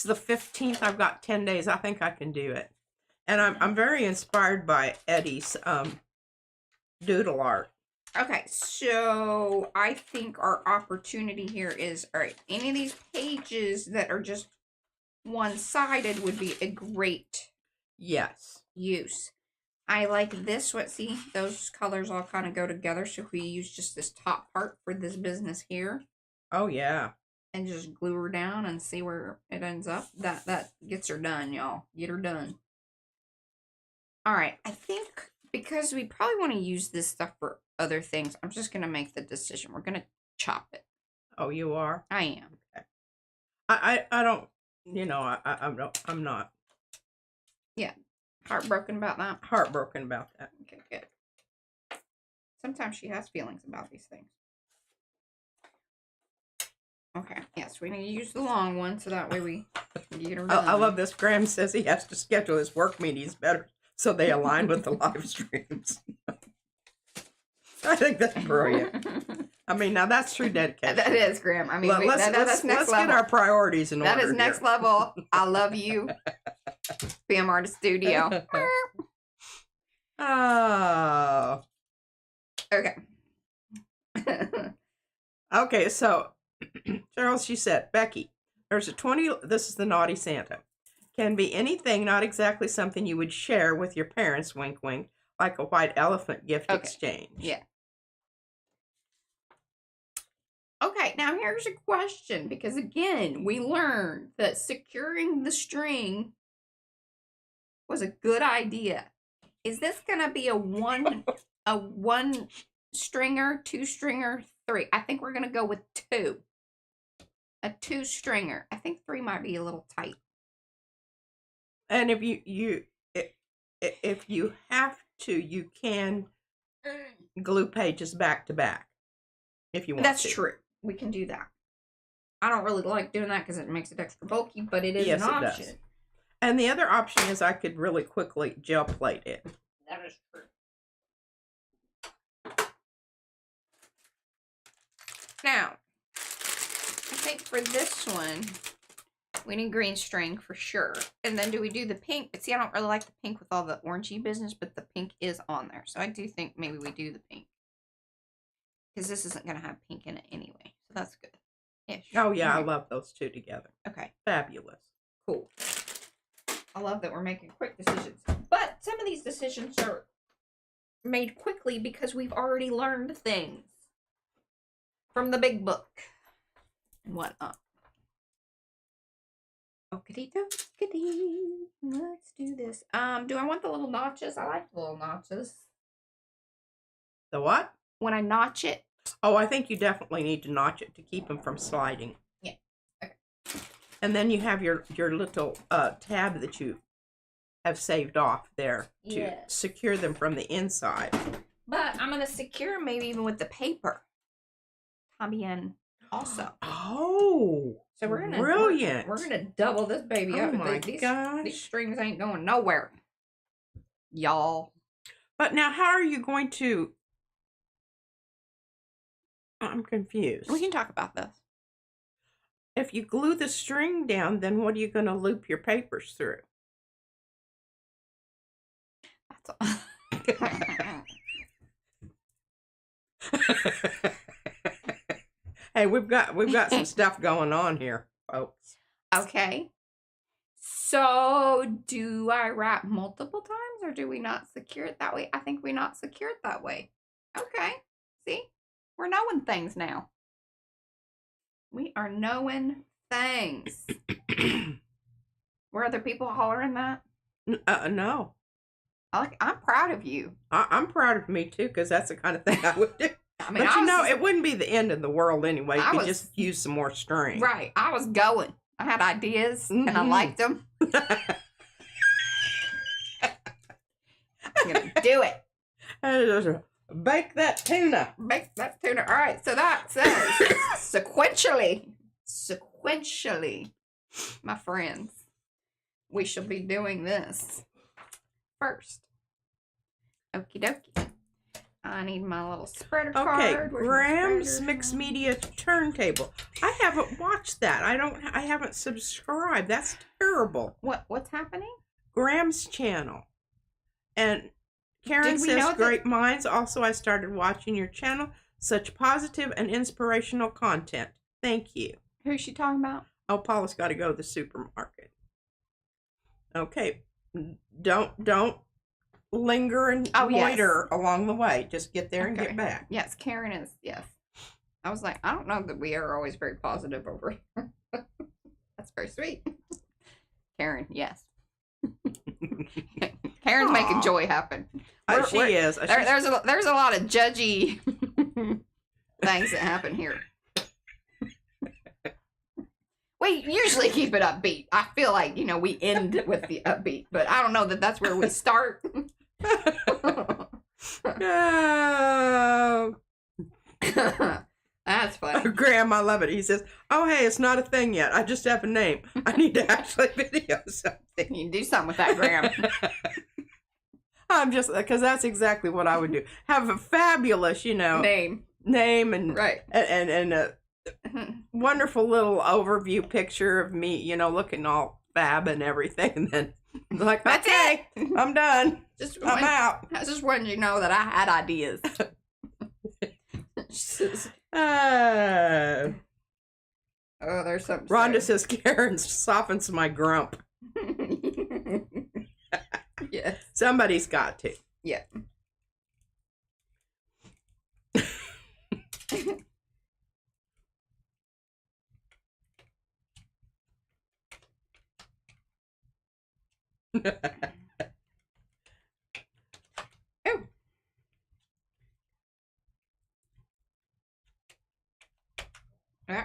the 15th. I've got 10 days. I think I can do it. And I'm very inspired by Eddie's doodle art. Okay, so I think our opportunity here is, all right, any of these pages that are just one-sided would be a great use. I like this one. See, those colors all kind of go together. So if we use just this top part for this business here. Oh, yeah. And just glue her down and see where it ends up. That gets her done, y'all. Get her done. All right, I think because we probably want to use this stuff for other things, I'm just going to make the decision. We're going to chop it. Oh, you are? I am. Okay. I don't, you know, I'm not. Yeah. Heartbroken about that? Heartbroken about that. Okay, good. Sometimes she has feelings about these things. Okay, yes, we need to use the long one so that way we get her done. I love this. Graham says he has to schedule his work meetings better so they align with the live streams. I think that's brilliant. I mean, now that's true dedication. That is, Graham. I mean, let's get our priorities in order. That is next level. I love you. PM Artist Studio. Oh. Okay. Okay, so Charles, she said, Becky, there's a 20, this is the naughty Santa. Can be anything, not exactly something you would share with your parents, wink, wink, like a white elephant gift exchange. Yeah. Okay, now here's a question, because again, we learned that securing the string was a good idea. Is this gonna be a one stringer, two stringer, three? I think we're gonna go with two. A two stringer. I think three might be a little tight. And if you have to, you can glue pages back to back. If you want That's to. true. We can do that. I don't really like doing that because it makes it extra bulky, but it is an option. Does. And the other option is I could really quickly gel plate it. That is true. Now, I think for this one, we need green string for sure. And then do we do the pink? But see, I don't really like the pink with all the orangey business, but the pink is on there. So I do think maybe we do the pink. Because this isn't going to have pink in it anyway. So that's good. Ish. Oh, yeah. I love those two together. Okay. Fabulous. Cool. I love that we're making quick decisions. But some of these decisions are made quickly because we've already learned things from the big book and whatnot. Okity-dokity. Let's do this. Do I want the little notches? I like the little notches. The what? When I notch it. Oh, I think you definitely need to notch it to keep them from sliding. Yeah. Okay. And then you have your little tab that you have saved off there to secure them from the inside. But I'm going to secure them maybe even with the paper. También also. Oh. So we're gonna brilliant. We're gonna double this baby up. Oh my These gosh. strings ain't going nowhere, y'all. But now, how are you going to? I'm confused. We can talk about this. If you glue the string down, then what are you going to loop your papers through? That's all. Hey, we've got some stuff going on here, folks. Okay. So, do I wrap multiple times or do we not secure it that way? I think we not secure it that way. Okay. See? We're knowing things now. We are knowing things. Were other people hollering that? No. I'm proud of you. I'm proud of me, too, because that's the kind of thing I would do. I mean, but it wouldn't be the end of the world anyway. You could just use some more string. Right. I was going. I had ideas, and I liked them. I'm going to do it. Bake that tuna. Bake that tuna. All right. So that says sequentially, my friends, we shall be doing this first. Okie dokie. I need my little spreader card. Okay, Graham's Mixed Media Turntable. I haven't watched that. I haven't subscribed. That's terrible. What's happening? Graham's channel. And Karen says, great minds. Also, I started watching your channel. Such positive and inspirational content. Thank you. Who's she talking about? Oh, Paula's got to go to the supermarket. Okay. Don't linger and loiter along the way. Just get there and get back. Yes, Karen is. Yes. I was like, I don't know that we are always very positive over here. That's very sweet. Karen, yes. Karen's making joy happen. She is. There's a lot of judgy things that happen here. We usually keep it upbeat. I feel like, we end with the upbeat, but I don't know that that's where we start. No. That's funny. Graham, I love it. He says, oh, hey, it's not a thing yet. I just have a name. I need to actually video something. You can do something with that, Graham. I'm just, because that's exactly what I would do. Have a fabulous, name and right. and a wonderful little overview picture of me, looking all fab and everything. And then like, that's okay, it. I'm done. I'm out. I just wanted you to know that I had ideas. Oh, there's something. Rhonda says Karen softens my grump. Yes. Somebody's got to. Yeah.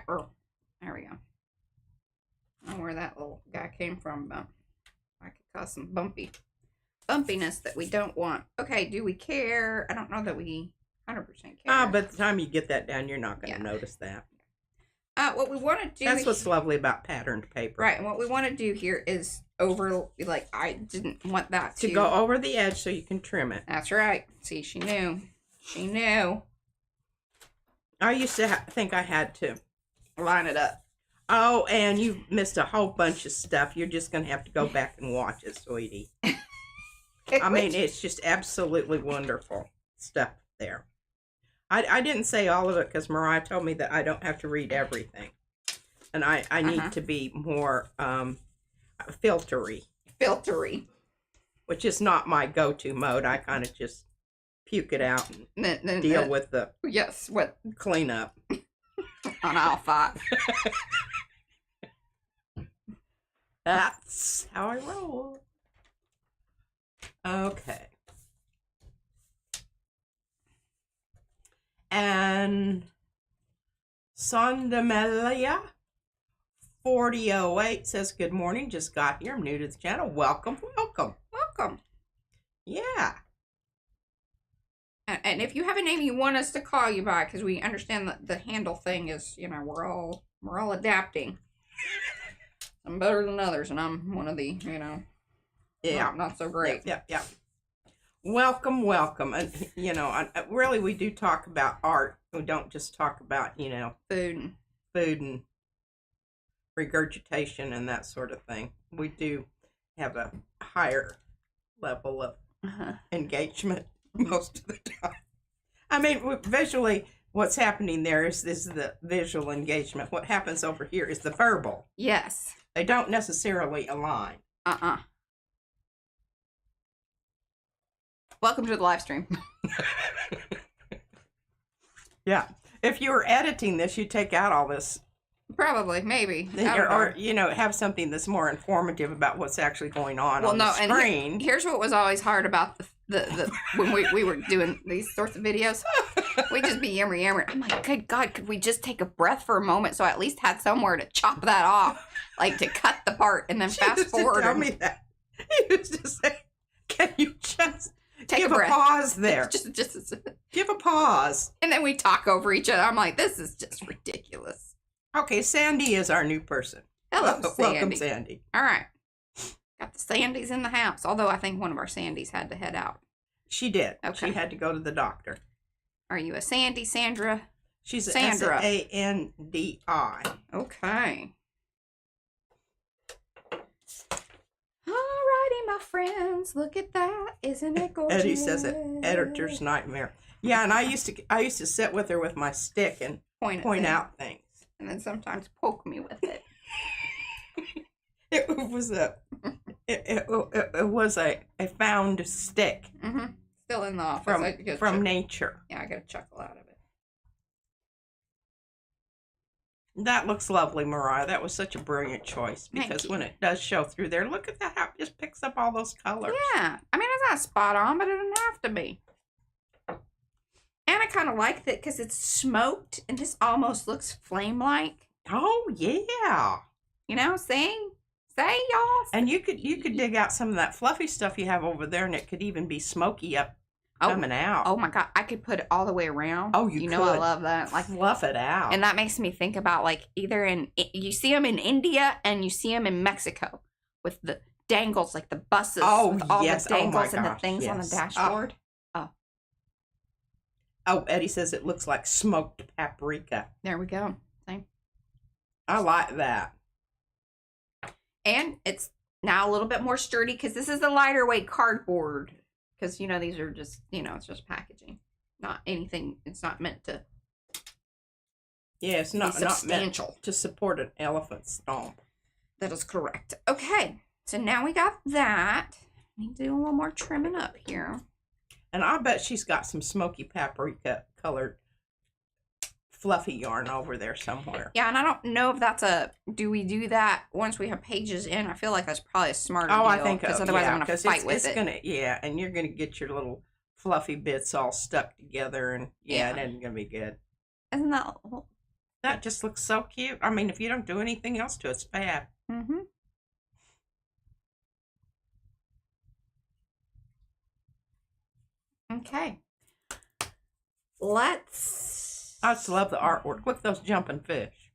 Oh. There we go. I don't know where that little guy came from, but I could cause some bumpiness that we don't want. Okay, do we care? I don't know that we 100% care. By the time you get that down, you're not going to notice that. What we want to do... That's what's lovely about patterned paper. Right, and what we want to do here is I didn't want that to go over the edge so you can trim it. That's right. See, she knew. She knew. I used to think I had to line it up. Oh, and you missed a whole bunch of stuff. You're just going to have to go back and watch it, sweetie. I mean, it's just absolutely wonderful stuff there. I didn't say all of it because Mariah told me that I don't have to read everything. And I need to be more filtery. Filtery. Which is not my go-to mode. I kind of just puke it out and deal with the cleanup. On all five. That's how I roll. Okay. And Sondamelia 4008 says, good morning. Just got here. I'm new to the channel. Welcome. Welcome. Yeah. And And if you have a name you want us to call you by, because we understand that the handle thing is, you know, we're all adapting. I'm better than others, and I'm one of the, you know, not so great. Yeah. Welcome. And, you know, really we do talk about art. We don't just talk about, you know, food and regurgitation and that sort of thing. We do have a higher level of engagement most of the time. I mean, visually, what's happening there is the visual engagement. What happens over here is the verbal. Yes. They don't necessarily align. Welcome to the live stream. Yeah. If you were editing this, you'd take out all this. Probably, maybe. Or, you know, have something that's more informative about what's actually going on the screen. And here's what was always hard about the when we were doing these sorts of videos. We just be yammering. I'm like, good God, could we just take a breath for a moment so I at least had somewhere to chop that off, like to cut the part and then fast forward. Tell me that. He used to say, can you just give a pause there? just give a pause. And then we talk over each other. I'm like, this is just ridiculous. Okay, Sandy is our new person. Hello, Sandy. Welcome, Sandy. All right. Got the Sandys in the house, although I think one of our Sandys had to head out. She did. Okay. She had to go to the doctor. Are you a Sandy, Sandra? She's Sandra. Sandi. Okay. Alrighty, my friends. Look at that. Isn't it gorgeous? Eddie says it. Editor's nightmare. Yeah, and I used to sit with her with my stick and point out things. And then sometimes poke me with it. It was a found stick. Mm-hmm. Still in the office. From nature. Yeah, I got a chuckle out of it. That looks lovely, Mariah. That was such a brilliant choice because when it does show through there, look at that, how it just picks up all those colors. Yeah. I mean, it's not spot on, but it doesn't have to be. And I kind of like that because it's smoked and this almost looks flame-like. Oh, yeah. You know, say y'all. And you could dig out some of that fluffy stuff you have over there, and it could even be smoky coming out. Oh my God, I could put it all the way around. Oh, you know, I love that. Like fluff it out. And that makes me think about like you see them in India and you see them in Mexico with the dangles, like the buses. Oh, with all yes. the dangles and the gosh, things on the dashboard. Oh, Eddie says it looks like smoked paprika. There we go. Same. I like that. And it's now a little bit more sturdy because this is a lighter weight cardboard. Because, you know, these are just, you know, it's just packaging. Not anything. It's not meant to. Yeah, it's not substantial. Meant to support an elephant stomp. That is correct. Okay. So now we got that. We need to do a little more trimming up here. And I bet she's got some smoky paprika colored fluffy yarn over there somewhere. Yeah, and I don't know if do we do that once we have pages in? I feel like that's probably a smarter deal. I think because otherwise I'm going to fight with it. Yeah, and you're going to get your little fluffy bits all stuck together, and it isn't going to be good. Isn't that? That just looks so cute. I mean, if you don't do anything else to it, it's fab. Mm-hmm. Okay. I just love the artwork. Look at those jumping fish.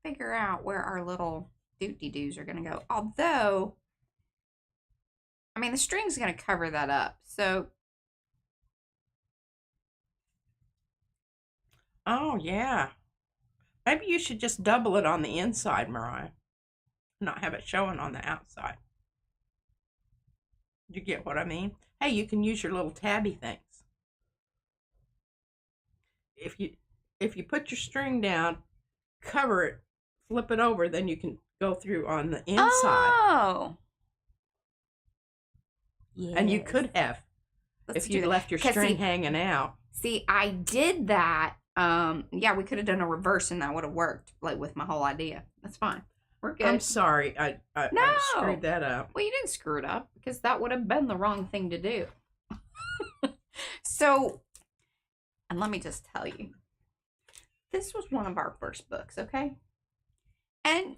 Figure out where our little doot-de-doos are going to go. Although, I mean, the string's going to cover that up. So. Oh, yeah. Maybe you should just double it on the inside, Mariah. Not have it showing on the outside. You get what I mean? Hey, you can use your little tabby things. If you put your string down, cover it, flip it over, then you can go through on the inside. Oh. Yes. And you could have if you left your string hanging out. See, I did that. Yeah, we could have done a reverse and that would have worked, like with my whole idea. That's fine. We're good. I'm sorry. I screwed that up. Well, you didn't screw it up because that would have been the wrong thing to do. So, and let me just tell you, this was one of our first books, okay? And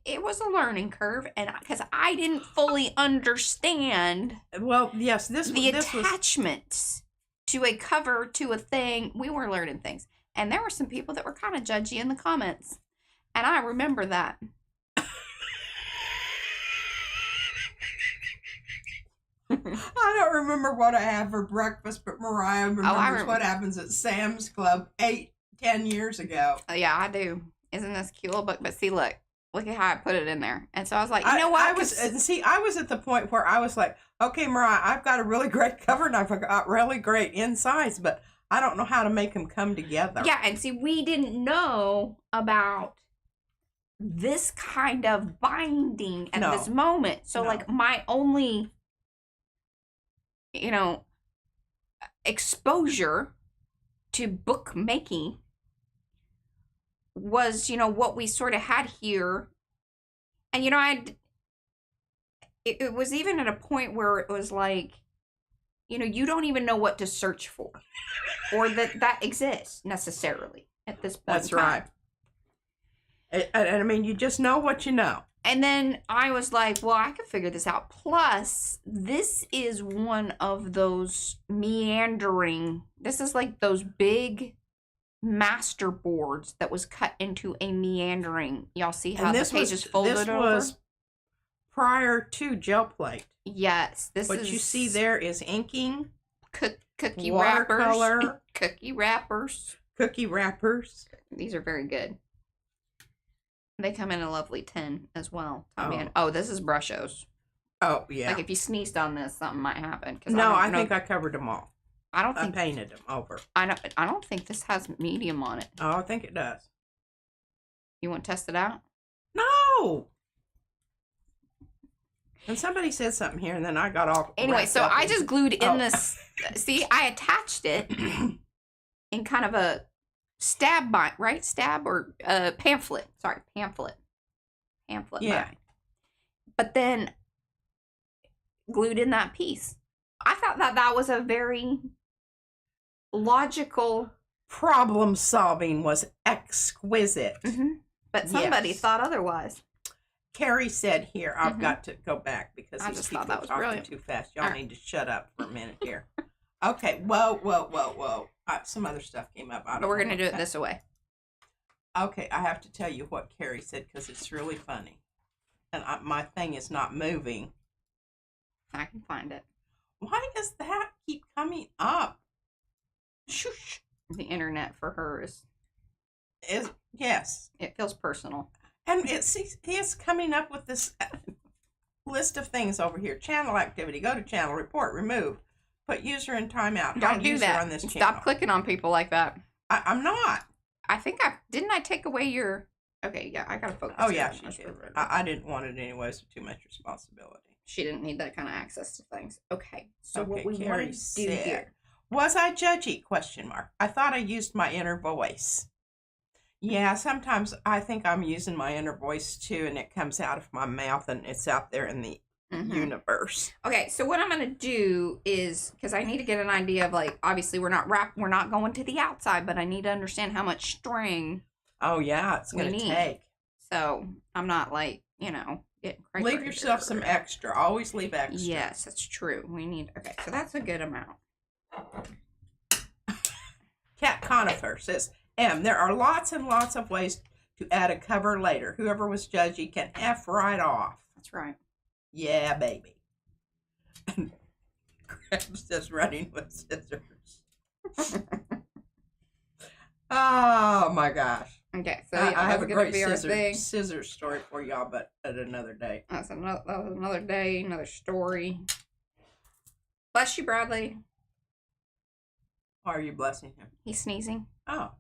it was a learning curve, and because I didn't fully understand. Well, yes, the attachments. to a cover to a thing. We were learning things. And there were some people that were kind of judgy in the comments. And I remember that. I don't remember what I had for breakfast, but Mariah remembers what happens at Sam's Club 8-10 years ago. Yeah, I do. Isn't this cute little book? But see, look at how I put it in there. And so I was like, you know what? I was at the point where I was like, okay, Mariah, I've got a really great cover and I've got really great insides, but I don't know how to make them come together. Yeah, and see, we didn't know about this kind of binding at this moment. So, like, my only, exposure to bookmaking was, what we sort of had here. And, it was even at a point where it was like, you don't even know what to search for or that exists necessarily at this point. That's right. And I mean, you just know what you know. And then I was like, well, I can figure this out. Plus, this is one of those meandering, this is like those big master boards that was cut into a meandering. Y'all see how the pages folded over? This was prior to gel plate. Yes. What you see there is inking, cookie watercolor, wrappers. Cookie wrappers. Cookie wrappers. These are very good. They come in a lovely tin as well. This is Brushos. Oh, yeah. Like if you sneezed on this, something might happen. No, I think I covered them all. I painted them over. I don't think this has medium on it. Oh, I think it does. You want to test it out? No. And somebody said something here, and then I got all. Anyway, so I just glued in this. See, I attached it in kind of a stab bind, right? Stab or pamphlet. Sorry, pamphlet. Pamphlet. Yeah. Bind. But then glued in that piece. I thought that was a very logical. Problem solving was exquisite. Mm-hmm. But somebody thought otherwise. Carrie said here, I've got to go back because these people are talking brilliant. too fast. Y'all need to shut up for a minute here. Okay, whoa. Some other stuff came up. But we're going to do it this way. Okay, I have to tell you what Carrie said because it's really funny. And my thing is not moving. I can find it. Why does that keep coming up? Shush. The internet for her is yes. It feels personal. And it's coming up with this list of things over here. Channel activity. Go to channel. Report. Remove. Put user in timeout. Don't do that. On this channel. Stop clicking on people like that. I'm not. I think didn't I take away your... Okay, yeah, I gotta focus. Oh, yeah, she did. I didn't want it anyway, so too much responsibility. She didn't need that kind of access to things. Okay, so what we want to do here. Was I judgy? ? I thought I used my inner voice. Yeah, sometimes I think I'm using my inner voice too, and it comes out of my mouth, and it's out there in the universe. Okay, so what I'm gonna do is, because I need to get an idea of, like, obviously we're not going to the outside, but I need to understand how much string. Oh yeah, it's gonna take. So I'm not like, getting crazy. Leave yourself some extra. Always leave extra. Yes, that's true. We need. Okay, so that's a good amount. Cat Conifer says, there are lots and lots of ways to add a cover later. Whoever was judgy can F right off. That's right. Yeah, baby. Krabs just running with scissors. Oh, my gosh. Okay, so I have a great scissors story for y'all, but at another day. That was another day, another story. Bless you, Bradley. Why are you blessing him? He's sneezing. Oh.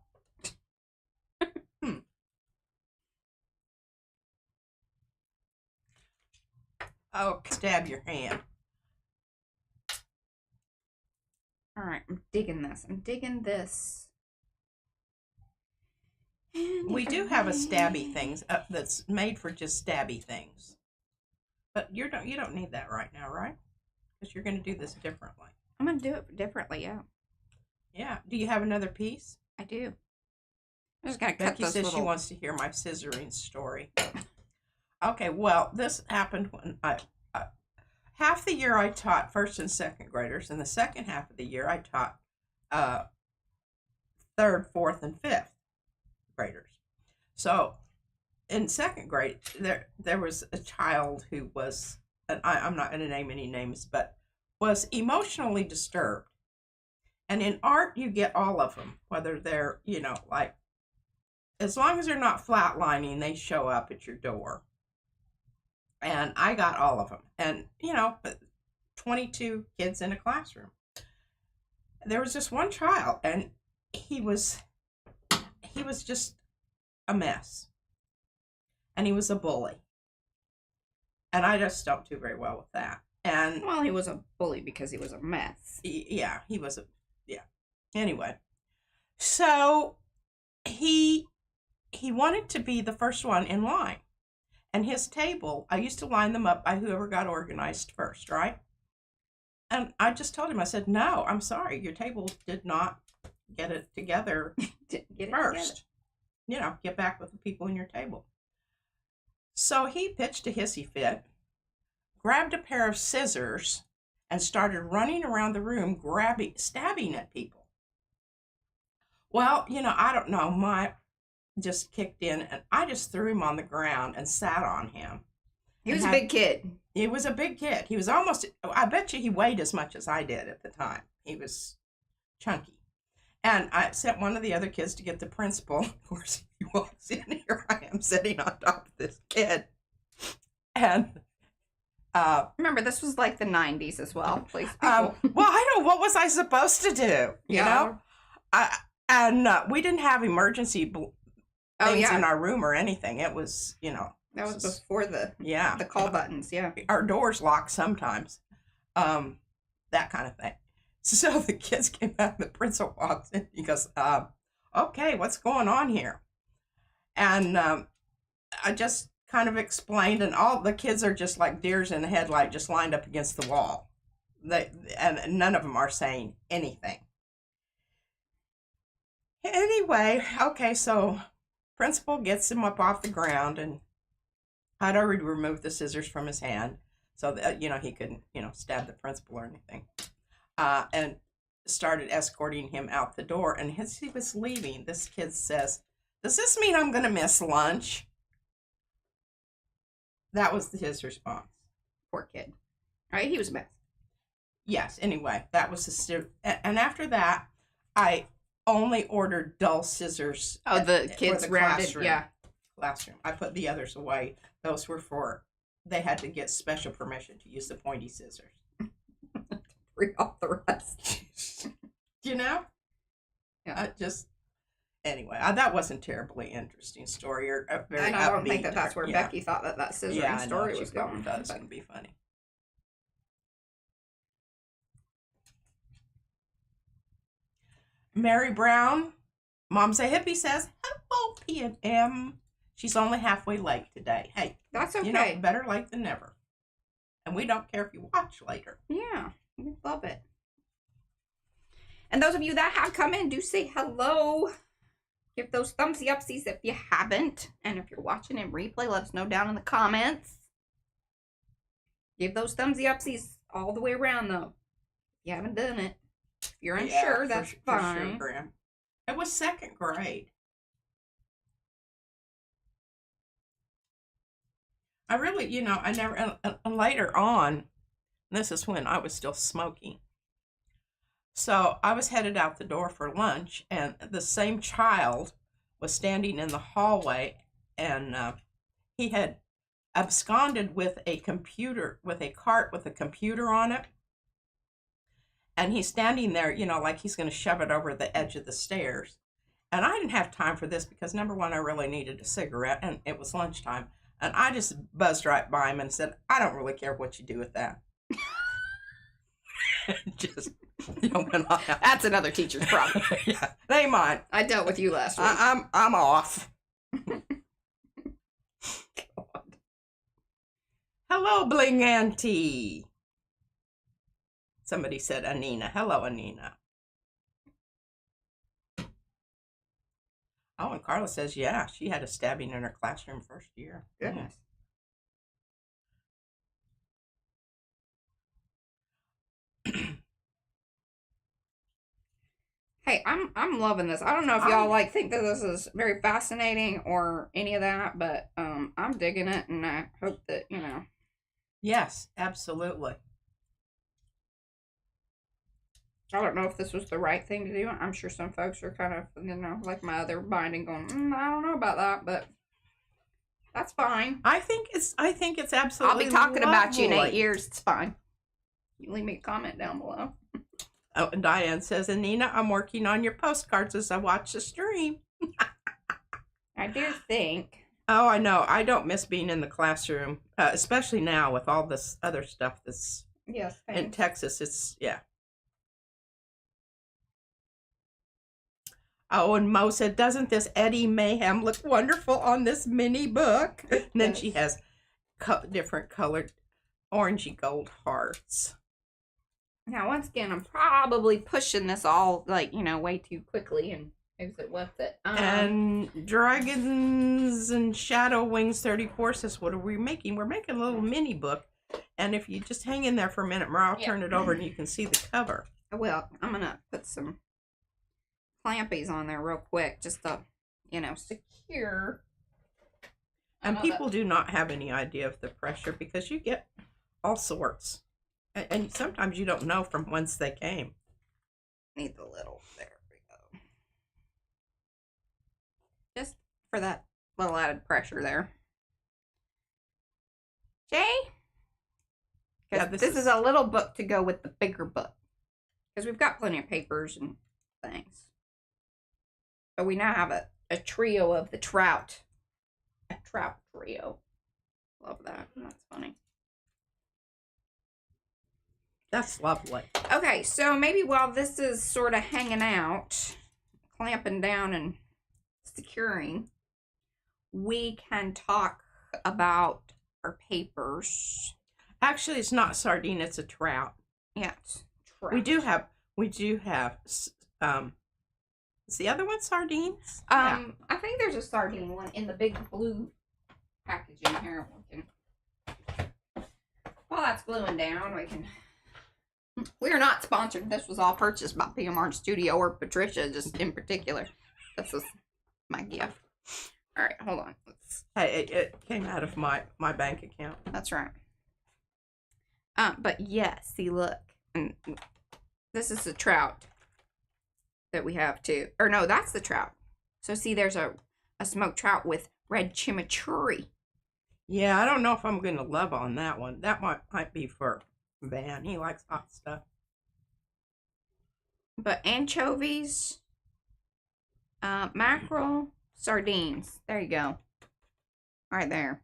Oh, stab your hand. All right, I'm digging this. We do have a stabby things that's made for just stabby things. But you don't need that right now, right? Because you're going to do this differently. I'm going to do it differently, yeah. Yeah. Do you have another piece? I do. I'm just going to cut Becky this says little... she wants to hear my scissoring story. Okay, well, this happened when half the year I taught first and second graders, and the second half of the year I taught uh, third, fourth, and fifth graders. So in second grade, there was a child who was, and I'm not going to name any names, but was emotionally disturbed. And in art, you get all of them, whether they're, like, as long as they're not flatlining, they show up at your door. And I got all of them. And, 22 kids in a classroom. There was just one child, and he was just a mess. And he was a bully. And I just don't do very well with that. And well, he was a bully because he was a mess. Yeah, he was Anyway, so he wanted to be the first one in line. And his table, I used to line them up by whoever got organized first, right? And I just told him, I said, no, I'm sorry, your table did not get it together first. Get back with the people in your table. So he pitched a hissy fit, grabbed a pair of scissors, and started running around the room, stabbing at people. Well, I don't know, my just kicked in, and I just threw him on the ground and sat on him. He was a big kid. He was a big kid. He was I bet you he weighed as much as I did at the time. He was chunky. And I sent one of the other kids to get the principal. Of course, he walks in, here I am sitting on top of this kid. And remember, this was like the 90s as well. Please, well, what was I supposed to do? You know? We didn't have emergency things in our room or anything. It was, that was before the call buttons. Yeah, our doors locked sometimes, that kind of thing. So the kids came out, and the principal walks in. He goes, "Okay, what's going on here?" And I just kind of explained, and all the kids are just like deers in the headlight, just lined up against the wall. And none of them are saying anything. Anyway, okay, so principal gets him up off the ground, and I'd already removed the scissors from his hand so that, he couldn't, stab the principal or anything. And started escorting him out the door. And as he was leaving, this kid says, "Does this mean I'm going to miss lunch?" That was his response. Poor kid. Right? He was a mess. Yes, anyway, that was and after that, I only ordered dull scissors. Oh, the kids rounded, classroom. I put the others away. Those were they had to get special permission to use the pointy scissors. Free off the rest. Yeah. Anyway, that wasn't terribly interesting story or very and I don't think that's where Becky thought that scissoring story was going. That's going to be funny. Mary Brown, Mom's a Hippie, says, "Hello, P&M. She's only halfway late today. Hey, that's okay. Better late than never. And we don't care if you watch later." Yeah, we love it. And those of you that have come in, do say hello. Give those thumbsy upsies if you haven't. And if you're watching in replay, let us know down in the comments. Give those thumbsy upsies all the way around, though. If you haven't done it. If you're unsure, that's fine. For sure, Graham. It was second grade. I really, I never, and later on, this is when I was still smoking. So I was headed out the door for lunch, and the same child was standing in the hallway, and he had absconded with a cart with a computer on it. And he's standing there, like he's going to shove it over the edge of the stairs. And I didn't have time for this because, number one, I really needed a cigarette, and it was lunchtime. And I just buzzed right by him and said, "I don't really care what you do with that." Just, went on out. That's another teacher's problem. Yeah, they ain't mine. I dealt with you last week. I'm off. Hello, Bling Auntie. Somebody said Anina. Hello, Anina. Oh, and Carla says, yeah, she had a stabbing in her classroom first year. Goodness. Hey, I'm loving this. I don't know if y'all like think that this is very fascinating or any of that, but I'm digging it, and I hope that Yes, absolutely. I don't know if this was the right thing to do. I'm sure some folks are kind of like my other binding, going, I don't know about that, but that's fine. I think it's absolutely. I'll be talking about you in 8 lovely. years. It's fine. You leave me a comment down below. Oh, and Diane says, and Nina, I'm working on your postcards as I watch the stream. I do think. Oh, I know. I don't miss being in the classroom, especially now with all this other stuff that's in Texas. It's, yeah. Oh, and Mo said, doesn't this Eddie Mayhem look wonderful on this mini book? And then she has different colored orangey gold hearts. Now, once again, I'm probably pushing this all, way too quickly, and is it worth it? And Dragons and Shadow Wings 34 says, what are we making? We're making a little mini book. And if you just hang in there for a minute, I'll turn it over and you can see the cover. Well, I'm going to put some clampies on there real quick, just to, secure. And people do not have any idea of the pressure because you get all sorts. And sometimes you don't know from whence they came. Need the little, there we go. Just for that little added pressure there. Jay? Yeah, this is a little book to go with the bigger book. Because we've got plenty of papers and things. But we now have a trio of the Trout. A Trout trio. Love that. That's funny. That's lovely. Okay, so maybe while this is sort of hanging out, clamping down and securing, we can talk about our papers. Actually, it's not sardine, it's a trout. Yeah, it's trout. We do have, is the other one sardines? I think there's a sardine one in the big blue packaging here. While that's gluing down, we are not sponsored. This was all purchased by PMR Studio or Patricia, just in particular. This is my gift. All right, hold on. Hey, it came out of my bank account. That's right. But yes, see, look. And this is the trout that we have too. Or no, that's the trout. So see, there's a smoked trout with red chimichurri. Yeah, I don't know if I'm going to love on that one. That might be for Van. He likes hot stuff. But anchovies, mackerel, sardines. There you go. Right there.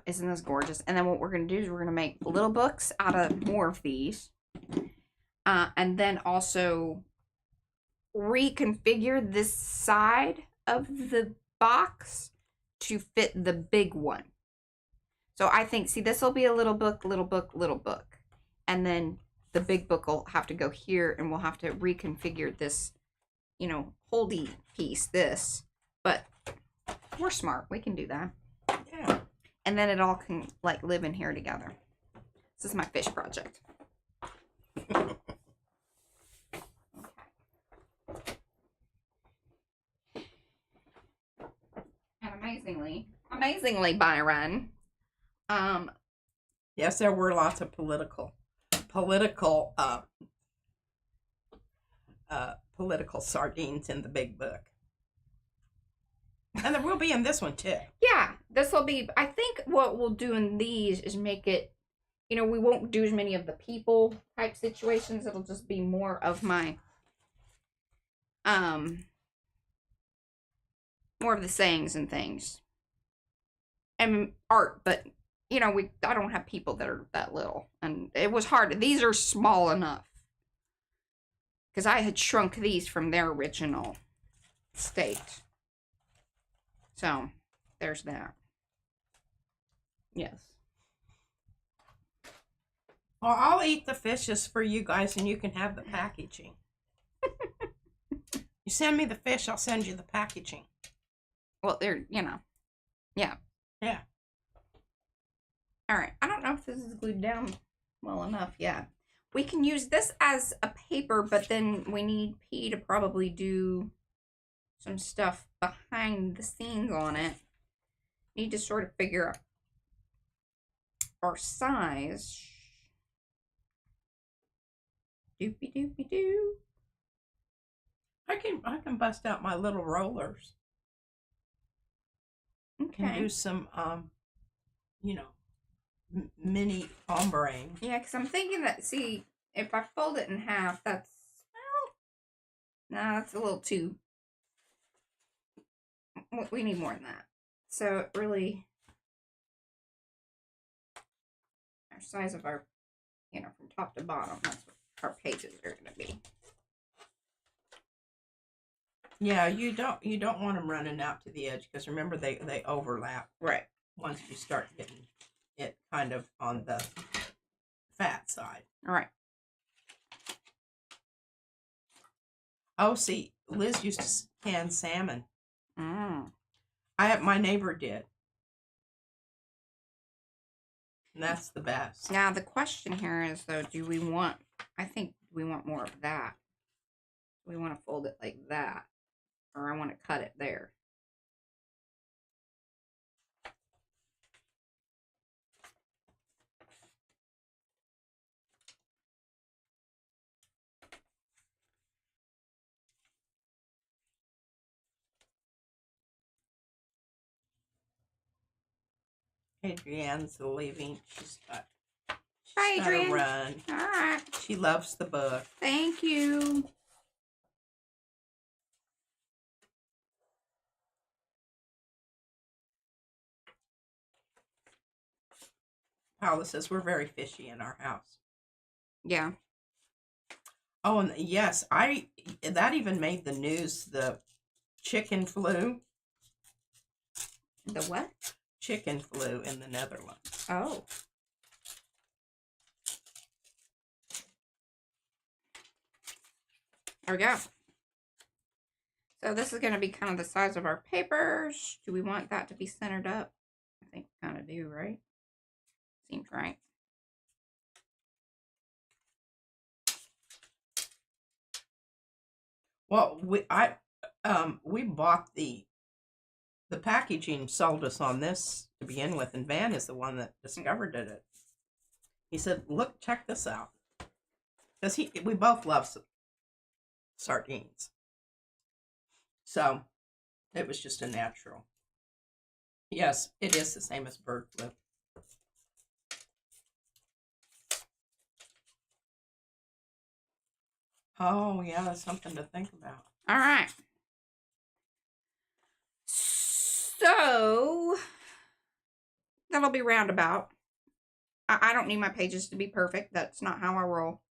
Isn't this gorgeous? And then what we're going to do is we're going to make little books out of more of these. And then also reconfigure this side of the box to fit the big one. So I think, see, this will be a little book, little book, little book. And then the big book will have to go here, and we'll have to reconfigure this, holdy piece, this. But we're smart. We can do that. Yeah. And then it all can, live in here together. This is my fish project. Okay. And amazingly, Byron, yes, there were lots of political sardines in the big book. And there will be in this one too. Yeah, this will be, I think what we'll do in these is make it, we won't do as many of the people type situations. It'll just be more of my, more of the sayings and things. And art, but, I don't have people that are that little. And it was hard. These are small enough. Because I had shrunk these from their original state. So, there's that. Yes. Well, I'll eat the fishes for you guys and you can have the packaging. You send me the fish, I'll send you the packaging. Well, they're, yeah. Yeah. All right. I don't know if this is glued down well enough yet. We can use this as a paper, but then we need P to probably do some stuff behind the scenes on it. Need to sort of figure out our size. Doopy doopy doo. I can bust out my little rollers. Okay. And do some you know, mini ombre. Yeah, because I'm thinking that, see, if I fold it in half, that's, well, no, that's a little too, we need more than that. So it really, our size of our, you know, from top to bottom, that's what our pages are going to be. Yeah, you don't want them running out to the edge, because remember they overlap. Right. Once you start getting it kind of on the fat side. All right. Oh, see, Liz used to can salmon. Mm. My neighbor did. And that's the best. Now the question here is, though, do we want, I think we want more of that. We want to fold it like that, or I want to cut it there. Adrienne's leaving. She's got Bye, to Adrienne. run. All right. She loves the book. Thank you. Paula says we're very fishy in our house. Yeah. Oh, and yes, that even made the news. The chicken flu. The what? Chicken flu in the Netherlands. Oh. There we go. So this is going to be kind of the size of our papers. Do we want that to be centered up? I think we kind of do, right? Seems right. Well, we bought the packaging, sold us on this to begin with, and Van is the one that discovered it. He said, "Look, check this out," because we both love sardines, so it was just a natural. Yes, it is the same as bird flu. Oh yeah, that's something to think about. All right. So that'll be roundabout. I don't need my pages to be perfect. That's not how I roll.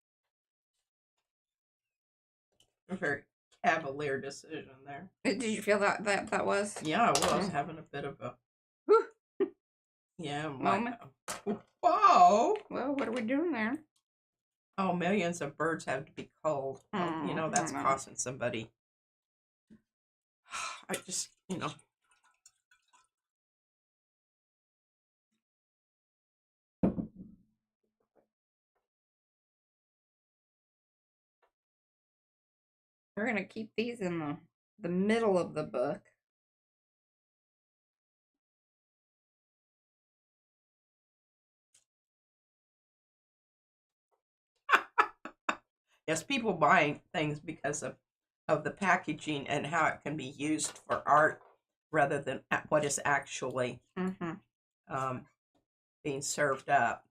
A very cavalier decision there. Did you feel that was? Yeah, I was having a bit of a Moment. Whoa! Well, what are we doing there? Oh, millions of birds have to be culled. Oh, you know, that's costing somebody. I just, you know. We're going to keep these in the middle of the book. Yes, people buying things because of the packaging and how it can be used for art rather than what is actually being served up.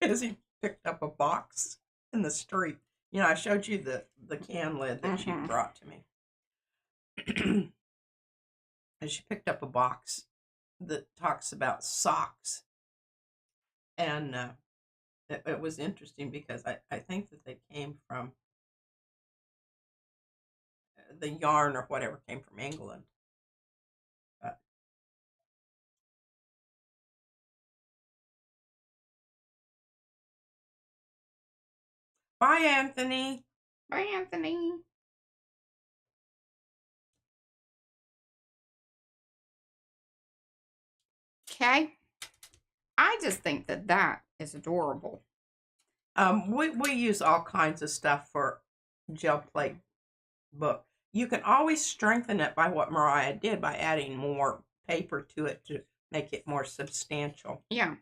As he picked up a box in the street. You know, I showed you the can lid that she brought to me. And she picked up a box that talks about socks. And it was interesting because I think that they came from the yarn or whatever came from England. But bye, Anthony. Bye, Anthony. Okay. I just think that that is adorable. We use all kinds of stuff for gel plate book. You can always strengthen it by what Mariah did by adding more paper to it to make it more substantial. Yeah.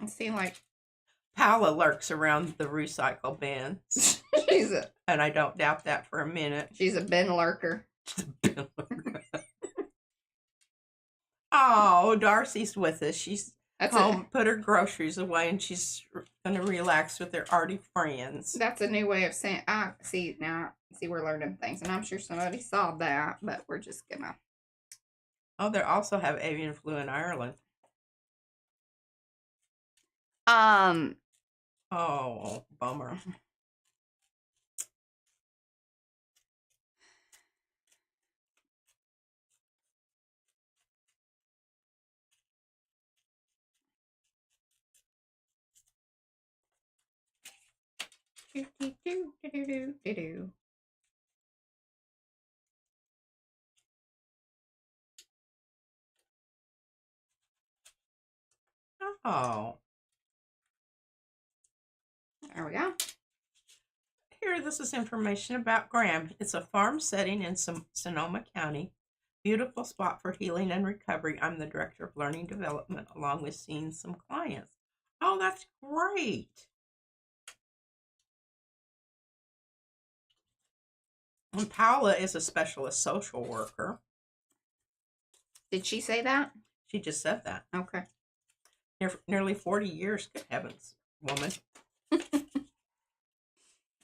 I see, like, Paula lurks around the recycle bins. And I don't doubt that for a minute. She's a bin lurker. Oh, Darcy's with us. She's home, put her groceries away, and she's going to relax with her Arty friends. That's a new way of saying, see, we're learning things. And I'm sure somebody saw that, but we're just going to. Oh, they also have avian flu in Ireland. Oh, bummer. Oh. There we go. Here, this is information about Graham. It's a farm setting in Sonoma County. Beautiful spot for healing and recovery. I'm the director of learning development along with seeing some clients. Oh, that's great. And Paula is a specialist social worker. Did she say that? She just said that. Okay. Nearly 40 years, good heavens, woman.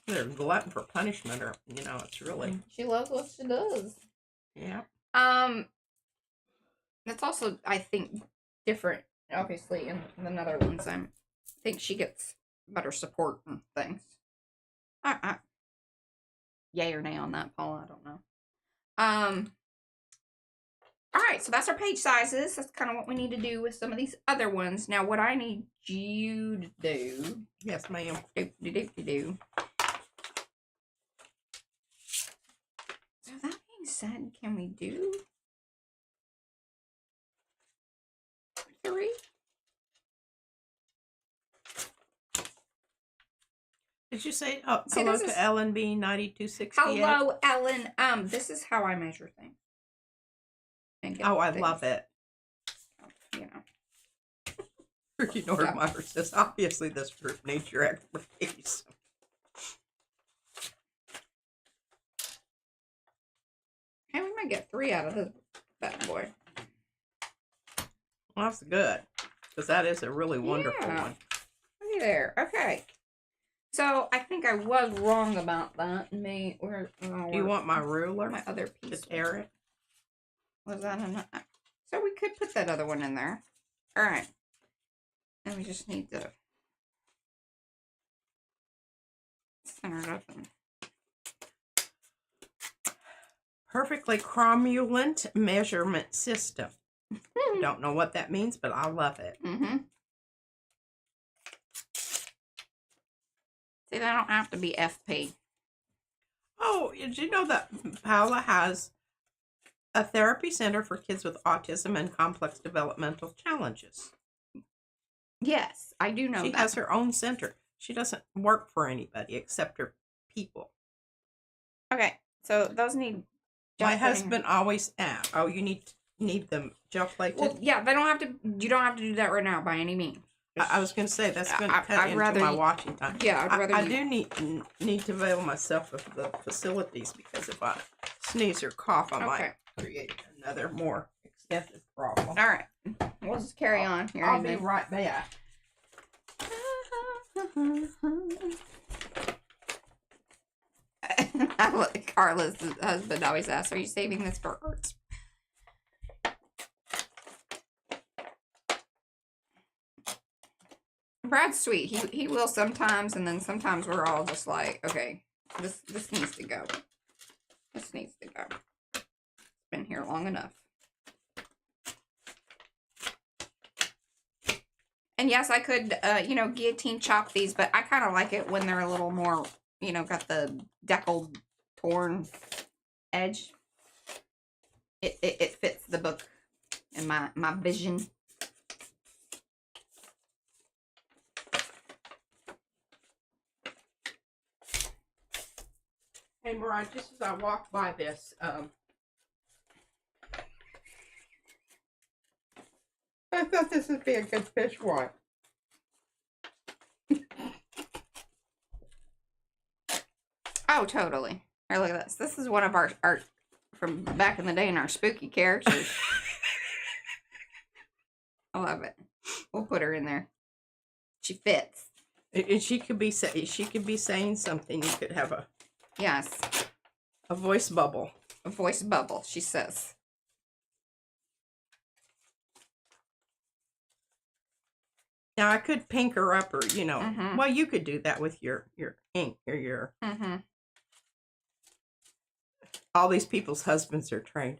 They're glutton for punishment, or it's really. She loves what she does. Yeah. That's also, I think, different. Obviously, in the Netherlands, I think she gets better support and things. Yay or nay on that, Paula? I don't know. All right, so that's our page sizes. That's kind of what we need to do with some of these other ones. Now, what I need you to do. Yes, ma'am. Do. So that being said, can we do 3? Did you say hello to Ellen B 9268? Hello, Ellen. This is how I measure things. Oh, I love it. You know. Ricky Nordmeyer says, obviously this fruit needs your expertise. Hey, we might get 3 out of this bad boy. Well, that's good, because that is a really wonderful one. Look there. Okay. So I think I was wrong about that. Do you want my ruler? My other piece. To tear it? Was that enough? So we could put that other one in there. All right. And we just need to center it up. Perfectly cromulent measurement system. Don't know what that means, but I love it. Mm-hmm. See, they don't have to be FP. Oh, did you know that Paula has a therapy center for kids with autism and complex developmental challenges? Yes, I do know that. She has her own center. She doesn't work for anybody except her people. Okay, so those need. My husband always asks, "Oh, you need them gel plated?" Well, yeah, they don't have to. You don't have to do that right now by any means. I was going to say that's going to cut into my watching time. Yeah, I'd rather. I do need to avail myself of the facilities, because if I sneeze or cough, I might create another more extensive problem. All right, we'll just carry on here. I'll be right back. Carla's husband always asks, "Are you saving this for Arts?" Brad's sweet. He will sometimes, and then sometimes we're all just like, okay, this needs to go. This needs to go. It's been here long enough. And yes, I could, guillotine chop these, but I kind of like it when they're a little more, got the deckled, torn edge. It fits the book and my vision. Hey, Mariah, just as I walked by this, I thought this would be a good fish wipe. Oh, totally. Here, look at this. This is one of our from back in the day in our spooky characters. I love it. We'll put her in there. She fits. And she could be saying something. You could have a voice bubble. A voice bubble, she says. Now I could pink her up, or well, you could do that with your ink or your. All these people's husbands are trained.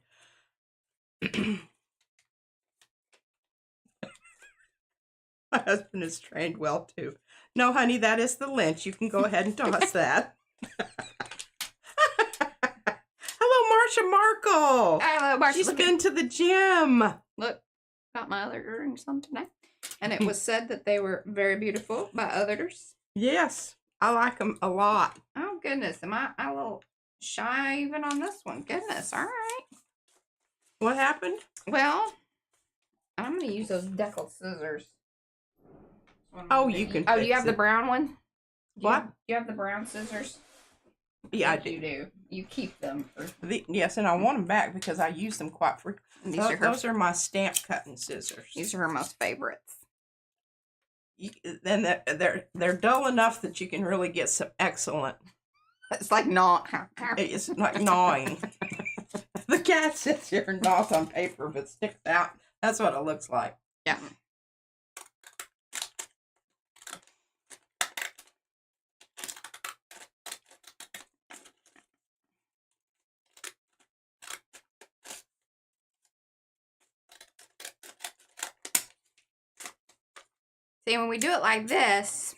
My husband is trained well too. No, honey, that is the lynch. You can go ahead and toss that. Hello, Marsha Markle. Hello, Marsha. She's been to the gym. Look, got my other earrings on today. And it was said that they were very beautiful by others. Yes, I like them a lot. Oh, goodness. Am I a little shy even on this one? Goodness. All right. What happened? Well, I'm going to use those decal scissors. Oh, you can. Oh, you have the brown one? What? You have the brown scissors? Yeah, I do. You keep them. Yes, and I want them back because I use them quite frequently. Those are my stamp cutting scissors. These are her most favorites. Then they're dull enough that you can really get some excellent. It's like It's like gnawing. The cat sits here and gnaws on paper but sticks out. That's what it looks like. Yeah. See, when we do it like this,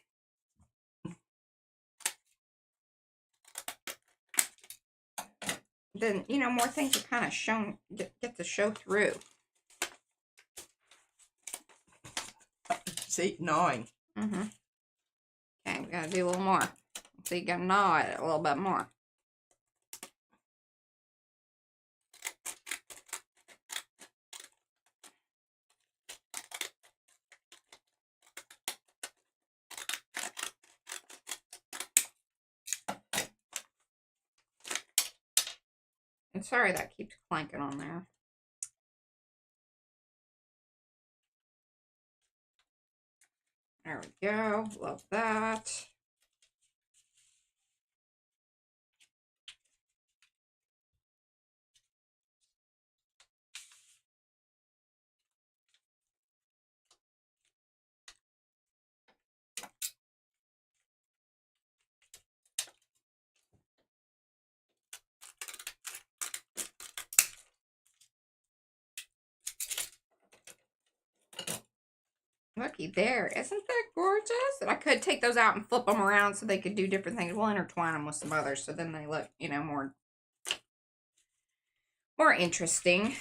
then, more things are kind of shown, get to show through. See, gnawing. Okay, we got to do a little more. So you got to gnaw at it a little bit more. And sorry that keeps clanking on there. There we go. Love that. Looky there. Isn't that gorgeous? And I could take those out and flip them around so they could do different things. We'll intertwine them with some others so then they look, more interesting.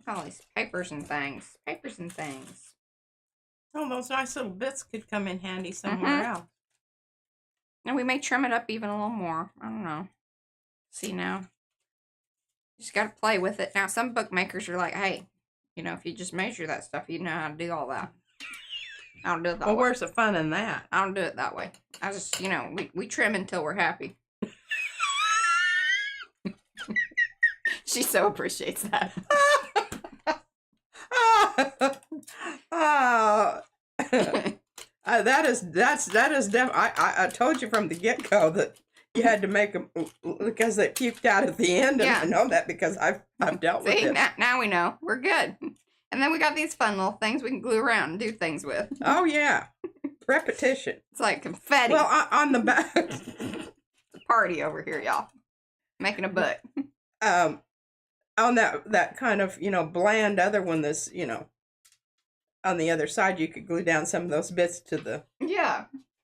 All these papers and things. Papers and things. Oh, those nice little bits could come in handy somewhere else. And we may trim it up even a little more. I don't know. See now? You just got to play with it. Now, some bookmakers are like, hey, if you just measure that stuff, you know how to do all that. I don't do it that way. Well, where's the fun in that? I don't do it that way. I just, we trim until we're happy. She so appreciates that. That is definitely. I told you from the get-go that you had to make them because they puked out at the end, and I know that because I've dealt with it. Now we know we're good. And then we got these fun little things we can glue around and do things with. Oh yeah, repetition. It's like confetti. Well, on the back. Party over here, y'all. Making a book. On that kind of bland other one, that's on the other side, you could glue down some of those bits to the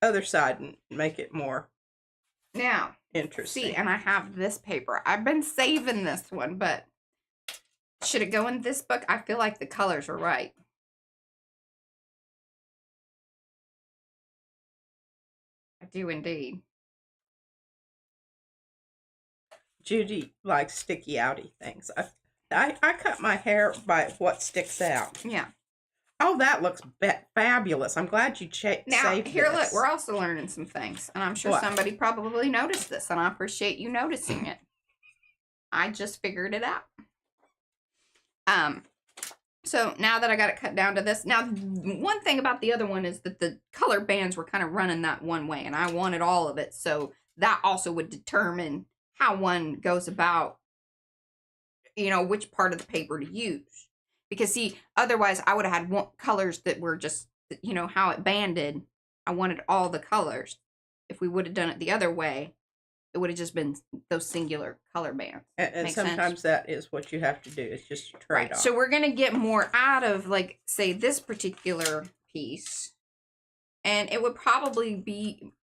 other side and make it more interesting. See, and I have this paper. I've been saving this one, but should it go in this book? I feel like the colors are right. I do indeed. Judy likes sticky outy things. I cut my hair by what sticks out. Yeah. Oh, that looks fabulous. I'm glad you Now, saved here, this. look, we're also learning some things. And I'm sure What? somebody probably noticed this, and I appreciate you noticing it. I just figured it out. So now that I got it cut down to this, now one thing about the other one is that the color bands were kind of running that one way, and I wanted all of it, so that also would determine how one goes about, you know, which part of the paper to use. Because see, otherwise I would have had colors that were just, you know, how it banded. I wanted all the colors. If we would have done it the other way, it would have just been those singular color bands. And sometimes that is what you have to do. It's just a trade-off. So we're going to get more out of, like, say, this particular piece. And it would probably be,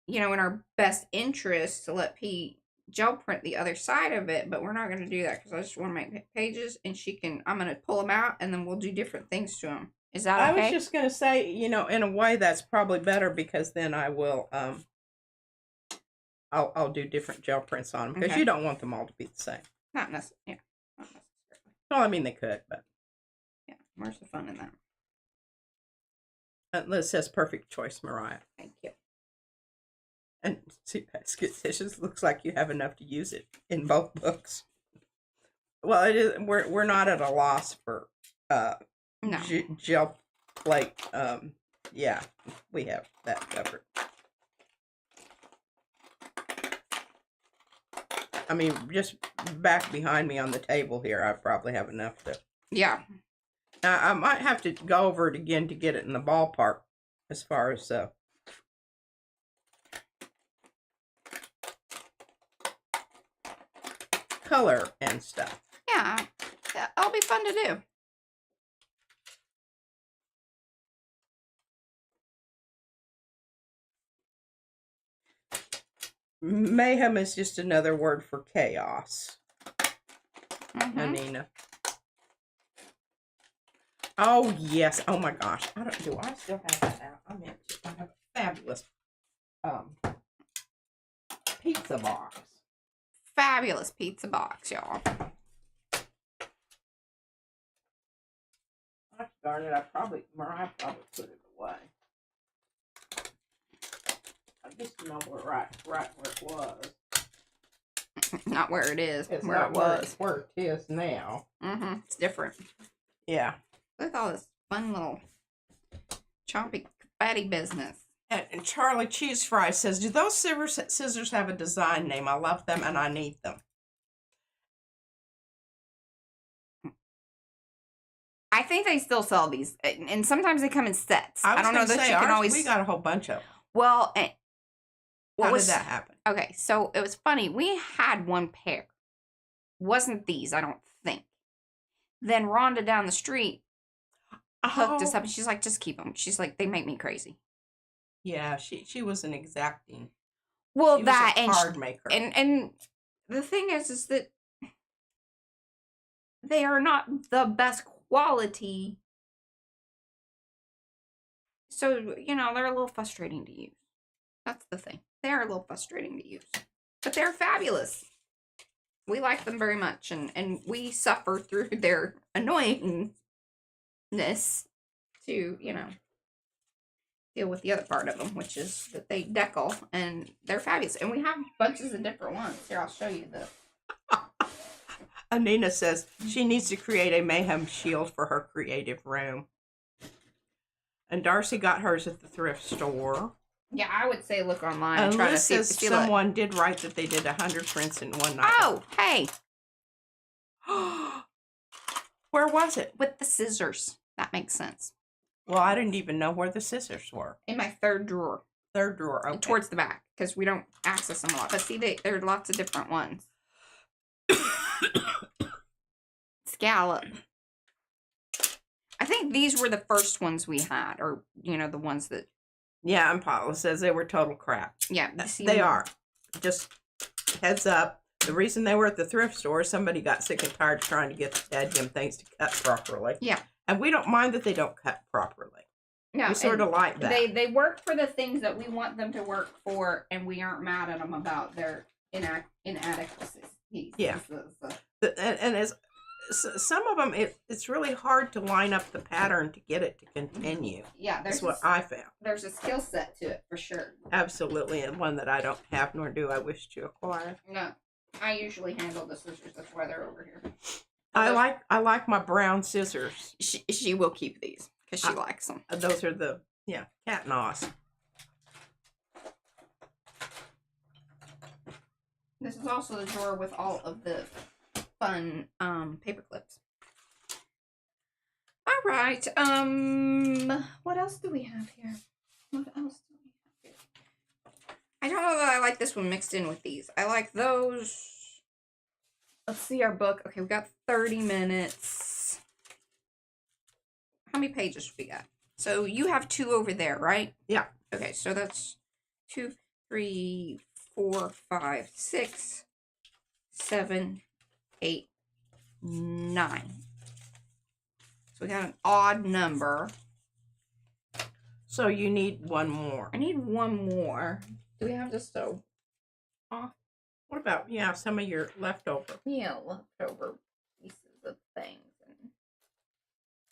you know, in our best interest to let Pete gel print the other side of it. But we're not going to do that because I just want to make pages. And I'm going to pull them out and then we'll do different things to them. Is that okay? I was just going to say, you know, in a way that's probably better because then I will... I'll do different gel prints on them because you don't want them all to be the same. Not necessarily. Yeah, not necessarily. Well, I mean they could, but yeah, where's the fun in that? It says perfect choice, Mariah. Thank you. And see, basket stitches looks like you have enough to use it in both books. Well, it is. We're not at a loss for no gel plate. Yeah, we have that covered. I mean, just back behind me on the table here, I probably have enough to... Yeah. Now, I might have to go over it again to get it in the ballpark as far as... color and stuff. Yeah, that'll be fun to do. Mayhem is just another word for chaos. Anina. Oh, yes. Oh, my gosh. Do I still have that out? I mean, I have a fabulous pizza box. Fabulous pizza box, y'all. Gosh darn it. Mariah probably put it away. I just know right where it was. Not where it is, it's where it was. Where it is now. It's different. Yeah. Look at all this fun little chompy fatty business. And Charlie Cheese Fry says, do those scissors have a design name? I love them and I need them. I think they still sell these. And sometimes they come in sets. I don't know that you can always... We got a whole bunch of them. Well, how did that happen? Okay, so it was funny. We had one pair. Wasn't these, I don't think. Then Rhonda down the street hooked us up, and she's like, just keep them. She's like, they make me crazy. Yeah, she was an exacting. Well, she that was a card maker. And the thing is that they are not the best quality. So, you know, they're a little frustrating to use. That's the thing. They are a little frustrating to use. But they're fabulous. We like them very much. And we suffer through their annoyingness to, you know, deal with the other part of them, which is that they decal. And they're fabulous. And we have bunches of different ones. Here, I'll show you the... Anina says she needs to create a mayhem shield for her creative room. And Darcy got hers at the thrift store. Yeah, I would say look online and try to see if someone did write that they did 100 prints in one night. Oh, hey. Where was it? With the scissors. That makes sense. Well, I didn't even know where the scissors were. In my third drawer. Third drawer, okay. Towards the back, because we don't access them a lot. But see, there are lots of different ones. Scallop. I think these were the first ones we had, or, you know, the ones that... Yeah, and Paula says they were total crap. Yeah. They are. Just heads up. The reason they were at the thrift store, somebody got sick and tired of trying to get the dadgum things to cut properly. Yeah. And we don't mind that they don't cut properly. No, we sort of like that. They work for the things that we want them to work for, and we aren't mad at them about their inadequacies. Yeah. And as some of them, it's really hard to line up the pattern to get it to continue. Yeah, that's what I found. There's a skill set to it for sure. Absolutely, and one that I don't have, nor do I wish to acquire. No, I usually handle the scissors. That's why they're over here. I like my brown scissors. She will keep these because she likes them. Those are the cat naws. This is also the drawer with all of the fun paper clips. All right. What else do we have here? What else do we have here? I don't know that I like this one mixed in with these. I like those. Let's see our book. Okay, we got 30 minutes. How many pages we got? So you have 2 over there, right? Yeah. Okay, so that's 2, 3, 4, 5, 6, 7, 8, 9. So we got an odd number. So you need one more. I need one more. Do we have just so off? What about some of your leftover? Yeah, leftover pieces of things. And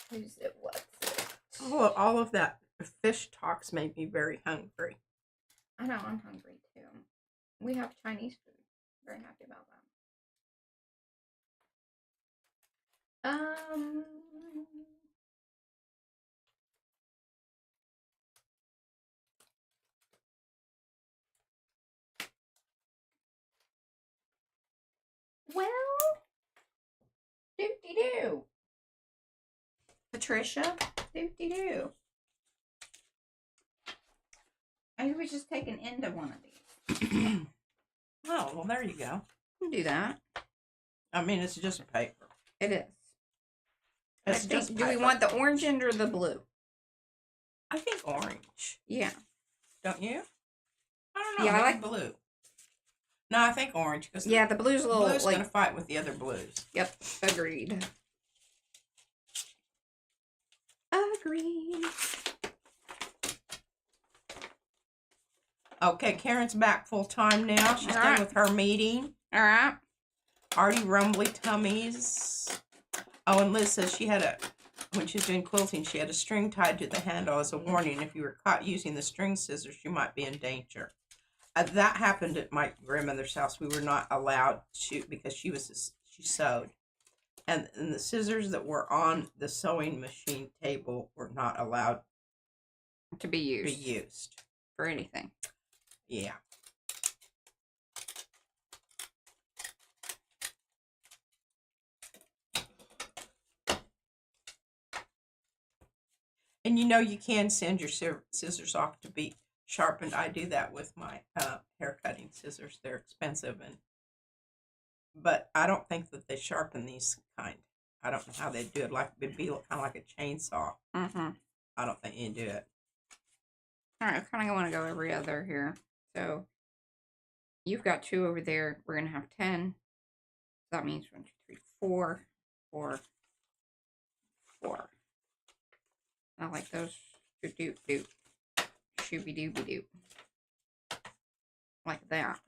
who's it? What's it? All of that fish talks made me very hungry. I know, I'm hungry too. We have Chinese food. Very happy about that. Well, doop-de-doo. Patricia, doop-de-doo. Maybe we just take an end of one of these. Oh, well, there you go. We can do that. I mean, it's just paper. It is. It's just do we want the orange end or the blue? I think orange. Yeah. Don't you? I don't know. Yeah, I like blue. No, I think orange because the blue's a little blue's gonna fight with the other blues. Yep, agreed. Agreed. Okay, Karen's back full time now. She's done with her meeting. All right. Arty rumbly tummies. Oh, and Liz says when she was doing quilting, she had a string tied to the handle as a warning. If you were caught using the string scissors, you might be in danger. That happened at my grandmother's house. We were not allowed to because she sewed. And the scissors that were on the sewing machine table were not allowed to be used for anything. Yeah. And you can send your scissors off to be sharpened. I do that with my hair cutting scissors. They're expensive, but I don't think that they sharpen these kind. I don't know how they do it. Like it'd be kind of like a chainsaw. Mm-hmm. I don't think you do it. All right, I kind of want to go every other here. So you've got 2 over there. We're gonna have 10. That means 1, 2, 3, 4, 4, 4. I like those. Doop doop doop. Shooby dooby doop. Like that.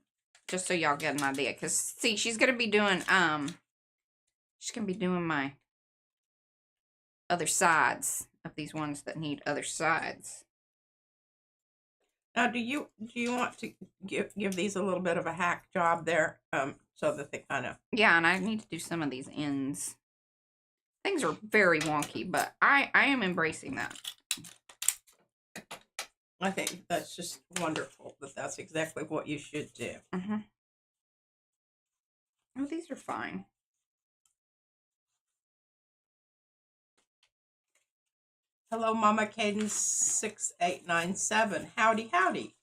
Just so y'all get an idea. Cause see, she's gonna be doing my other sides of these ones that need other sides. Now, do you want to give these a little bit of a hack job there, so that they kind of... Yeah, and I need to do some of these ends. Things are very wonky, but I am embracing that. I think that's just wonderful that that's exactly what you should do. Mm-hmm. Oh, these are fine. Hello, Mama Cadence 6897. Howdy, howdy.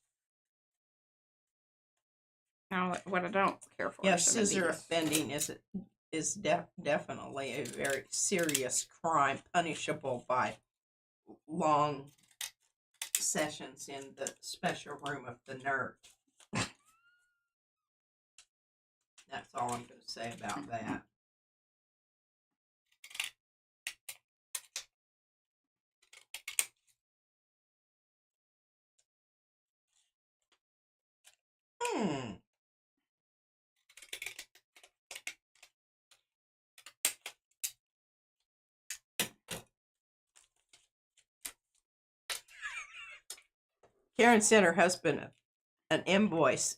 Now, what I don't care for. Yes, scissor offending is definitely a very serious crime, punishable by long sessions in the special room of the nerd. That's all I'm going to say about that. Karen sent her husband an invoice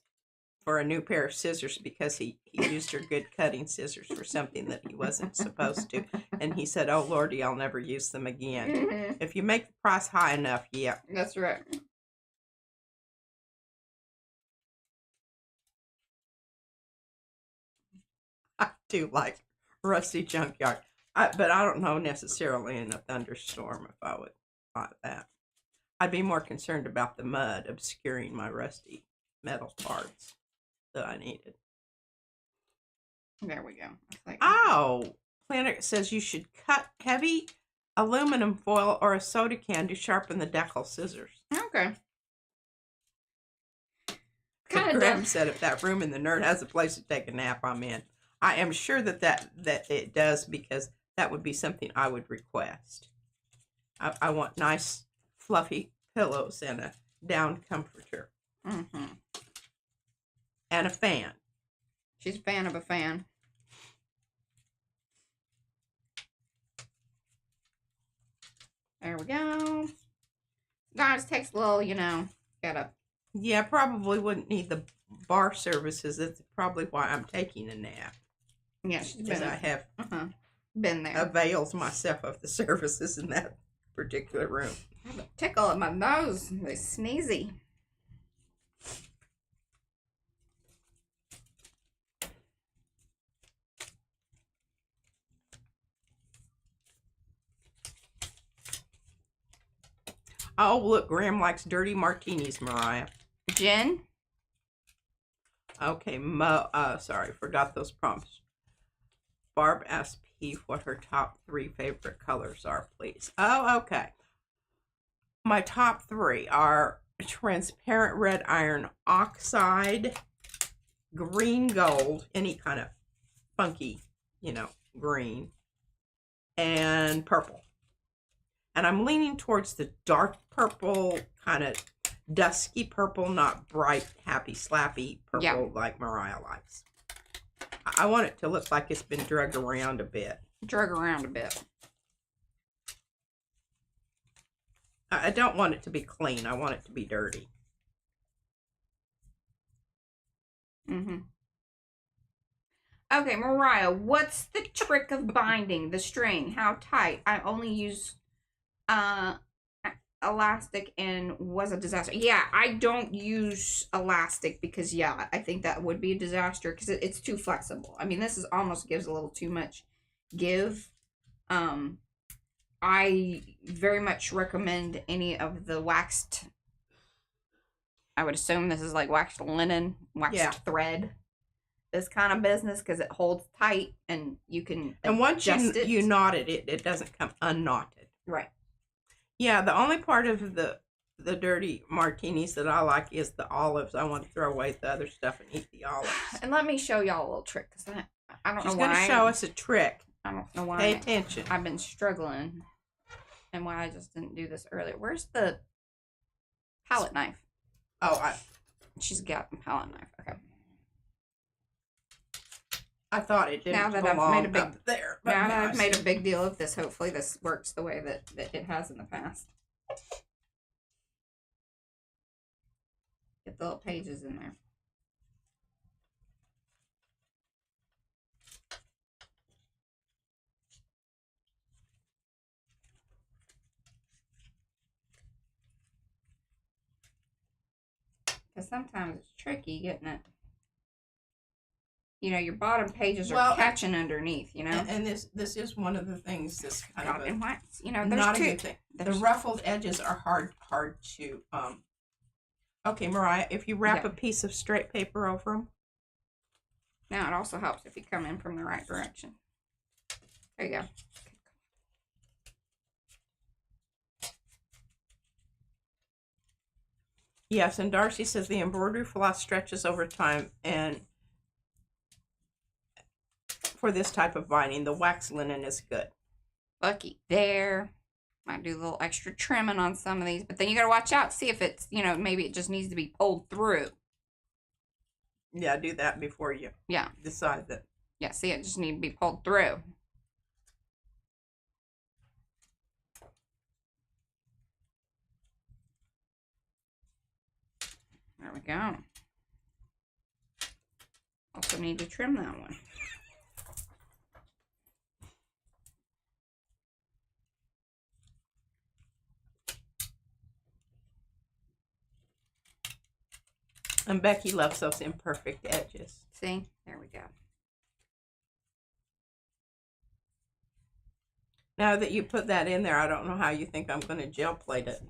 for a new pair of scissors because he used her good cutting scissors for something that he wasn't supposed to. And he said, oh, Lordy, I'll never use them again. Mm-hmm. If you make the price high enough, yeah. That's right. I do like Rusty Junkyard. But I don't know necessarily in a thunderstorm if I would buy that. I'd be more concerned about the mud obscuring my rusty metal parts that I needed. There we go. Oh, Planet says you should cut heavy aluminum foil or a soda can to sharpen the decal scissors. Okay. Graham said if that room in the nerd has a place to take a nap, I'm in. I am sure that it does, because that would be something I would request. I want nice, fluffy pillows and a down comforter. Mm-hmm. And a fan. She's a fan of a fan. There we go. Guys, takes a little, gotta. Yeah, probably wouldn't need the bar services. That's probably why I'm taking a nap. Yeah, she's been. I have been there. Availed myself of the services in that particular room. I have a tickle in my nose. It's sneezy. Oh, look, Graham likes dirty martinis, Mariah. Jen? Okay, sorry, forgot those prompts. Barb asked P what her top 3 favorite colors are, please. Oh, okay. My top 3 are transparent red iron oxide, green gold, any kind of funky, green, and purple. And I'm leaning towards the dark purple, kind of dusky purple, not bright, happy, slappy purple like Mariah likes. I want it to look like it's been drug around a bit. I don't want it to be clean. I want it to be dirty. Mm-hmm. Okay, Mariah, what's the trick of binding the string? How tight? I only use elastic and was a disaster. Yeah, I don't use elastic because, I think that would be a disaster because it's too flexible. I mean, this almost gives a little too much give. I very much recommend any of the waxed, I would assume this is like waxed linen, waxed thread, this kind of business, because it holds tight and you can once you knot it, it doesn't come unknotted. Right. Yeah, the only part of the dirty martinis that I like is the olives. I want to throw away the other stuff and eat the olives. And let me show y'all a little trick, because I don't know why. She's going to show us a trick. I don't know why. Pay attention. I've been struggling, and why I just didn't do this earlier. Where's the palette knife? Oh, she's got a palette knife. Okay. I thought it didn't now that belong I've made a big, up there. Now that I've made a big deal of this, hopefully this works the way that it has in the past. Get the little pages in there. Because sometimes it's tricky getting it. Your bottom pages are catching underneath, And this is one of the things, this kind of and wax. There's not two. A good thing. The ruffled edges are hard to, Okay, Mariah, if you wrap a piece of straight paper over them. Now, it also helps if you come in from the right direction. There you go. Yes, and Darcy says the embroidery floss stretches over time, and for this type of binding, the wax linen is good. Lucky there. Might do a little extra trimming on some of these, but then you gotta watch out, see if it's, maybe it just needs to be pulled through. Yeah, do that before you decide that. Yeah, see, it just needs to be pulled through. we go. Also need to trim that one. And Becky loves those imperfect edges. See? There we go. Now that you put that in there, I don't know how you think I'm going to gel plate it.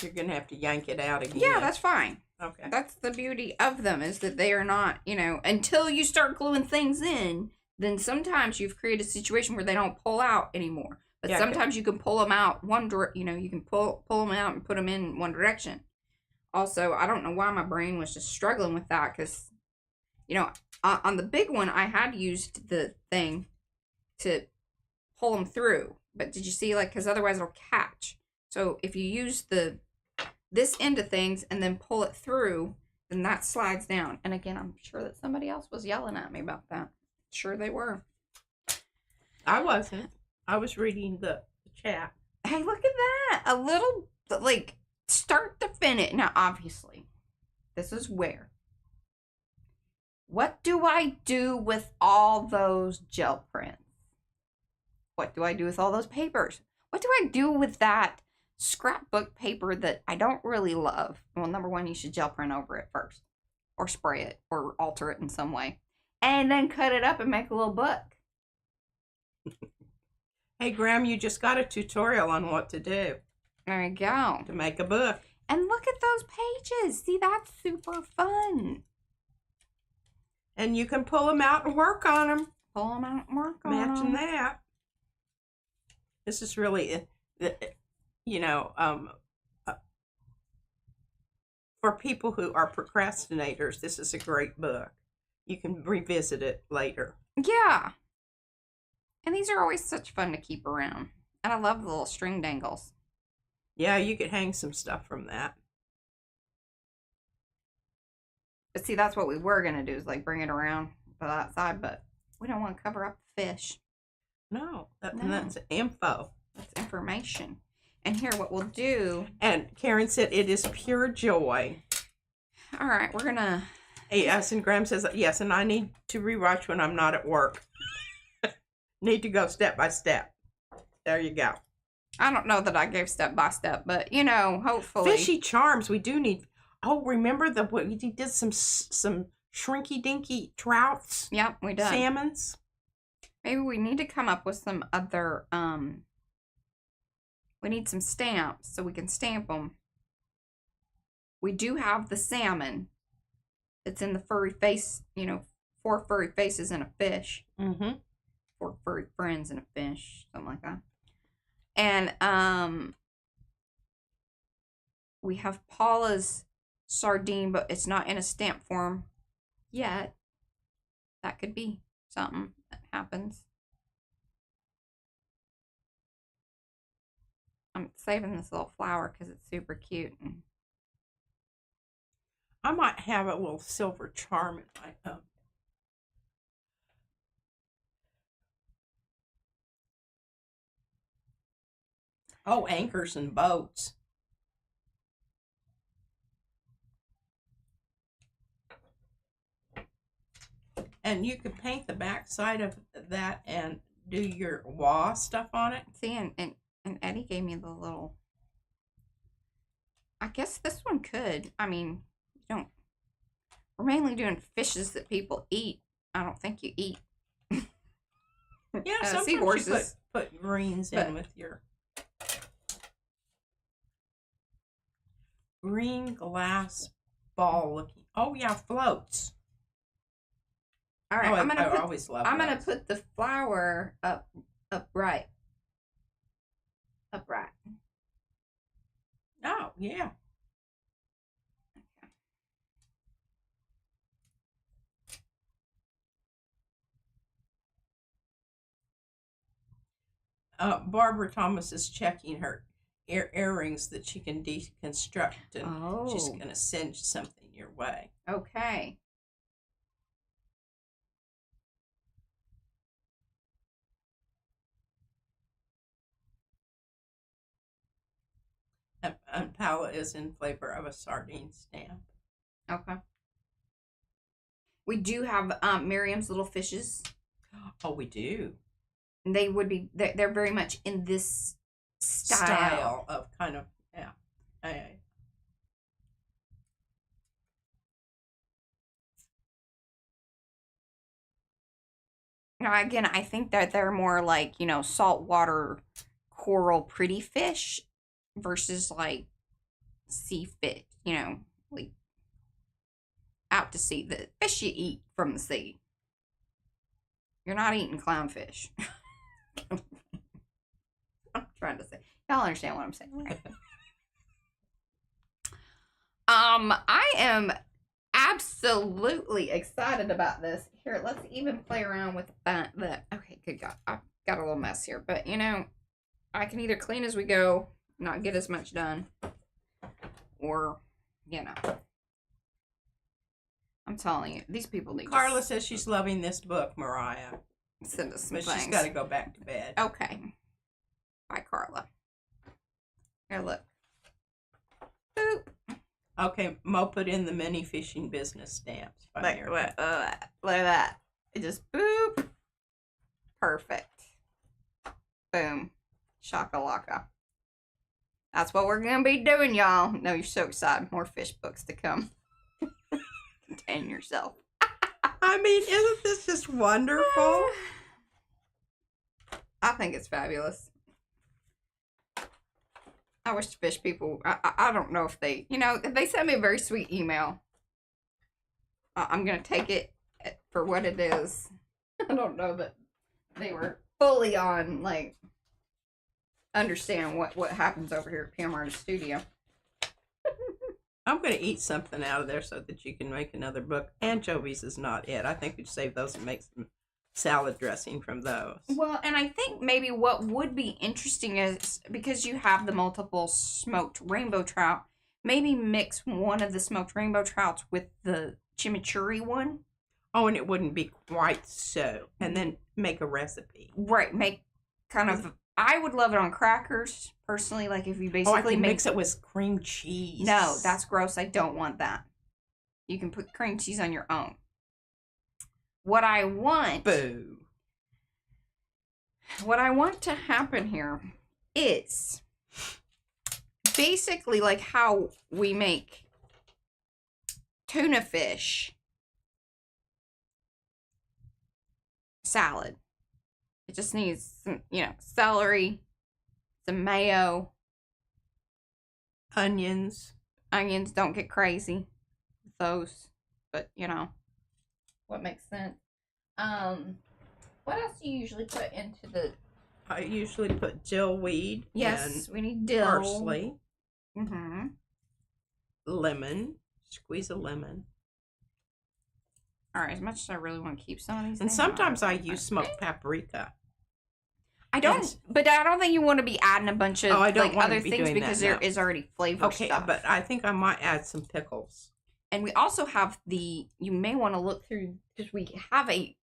You're going to have to yank it out again. Yeah, that's fine. Okay. That's the beauty of them, is that they are not, you know, until you start gluing things in, then sometimes you've created a situation where they don't pull out anymore. But Yeah, sometimes you can pull them out you know, you can pull them out and put them in one direction. Also, I don't know why my brain was just struggling with that, because, you know, on the big one, I had used the thing to pull them through. But did you see, like, because otherwise it'll catch. So if you use this end of things and then pull it through, then that slides down. And again, I'm sure that somebody else was yelling at me about that. Sure they were. I wasn't. I was reading the chat. Hey, look at that. A little, like, start to finish. Now, obviously, this is where. What do I do with all those gel prints? What do I do with all those papers? What do I do with that scrapbook paper that I don't really love? Well, number one, you should gel print over it first. Or spray it. Or alter it in some way. And then cut it up and make a little book. Hey, Graham, you just got a tutorial on what to do. There you go. To make a book. And look at those pages. See, that's super fun. And you can pull them out and work on them. Pull them out and work on them. Matching that. This is really, you know, for people who are procrastinators, this is a great book. You can revisit it later. Yeah. And these are always such fun to keep around. And I love the little string dangles. Yeah, you could hang some stuff from that. But see, that's what we were going to do, is like bring it around to that side. But we don't want to cover up the fish. No, No. that's info. That's information. And here, what we'll do. And Karen said it is pure joy. All right, we're going to. Yes, and Graham says, yes, and I need to rewatch when I'm not at work. Need to go step by step. There you go. I don't know that I gave step by step, but, you know, hopefully. Fishy charms, we do need. Oh, remember we did some shrinky dinky trouts? Yep, we did. Salmons. Maybe we need to come up with some other, we need some stamps so we can stamp them. We do have the salmon. It's in the furry face, you know, 4 furry faces and a fish. Mm-hmm. 4 furry friends and a fish, something like that. And, we have Paula's sardine, but it's not in a stamp form yet. That could be something that happens. I'm saving this little flower because it's super cute. And I might have a little silver charm in my Oh, anchors and boats. And you could paint the back side of that and do your wah stuff on it. see, and Eddie gave me the little. I guess this one could. I mean, you don't. We're mainly doing fishes that people eat. I don't think you eat. Yeah, sometimes seahorses. you put greens in with your green glass ball looking. Oh yeah, floats. All right, I always love. I'm gonna put the flower upright. Upright. Oh yeah. Barbara Thomas is checking her earrings that she can deconstruct, and she's going to send something your way. Okay. And Paula is in flavor of a sardine stamp. Okay. We do have Miriam's Little Fishes. Oh, we do. They would be, they're very much in this style of kind of, yeah. Now, again, I think that they're more like, saltwater coral pretty fish versus like sea fish, like out to sea. The fish you eat from the sea. You're not eating clownfish. I'm trying to say. Y'all understand what I'm saying, right? I am absolutely excited about this. Here, let's even play around with the okay, good God. I've got a little mess here, but I can either clean as we go, not get as much done, or, I'm telling you, these people need Carla says she's loving this book, Mariah. Send us some But things. she's got to go back to bed. Okay. Bye, Carla. Here, look. Boop. Okay, Mo put in the mini fishing business stamps. Look at that. It just boop. Perfect. Boom. Shakalaka. That's what we're going to be doing, y'all. No, you're so excited. More fish books to come. Contain yourself. I mean, isn't this just wonderful? I think it's fabulous. I wish the fish people, I don't know if they, they sent me a very sweet email. I'm going to take it for what it is. I don't know that they were fully on, like, understand what happens over here at PM Artist Studio. I'm going to eat something out of there so that you can make another book. Anchovies is not it. I think we'd save those and make some salad dressing from those. Well, and I think maybe what would be interesting is, because you have the multiple smoked rainbow trout, maybe mix one of the smoked rainbow trouts with the chimichurri one. Oh, and it wouldn't be quite so. And then make a recipe. Right, make kind of, I would love it on crackers, personally, like if you basically mix it with cream cheese. No, that's gross. I don't want that. You can put cream cheese on your own. What I want... Boo. What I want to happen here is basically like how we make tuna fish salad. It just needs some, celery, some mayo, onions. Onions, don't get crazy with those, but what makes sense. What else do you usually put into the... I usually put dillweed. Yes, and we need dill. Parsley. Mm-hmm. Lemon. Squeeze a lemon. All right, as much as I really want to keep some of these. And sometimes I use smoked paprika. I don't think you want to be adding a bunch of other things because there is already flavor stuff. Okay, but I think I might add some pickles. And we also have you may want to look through, because we have a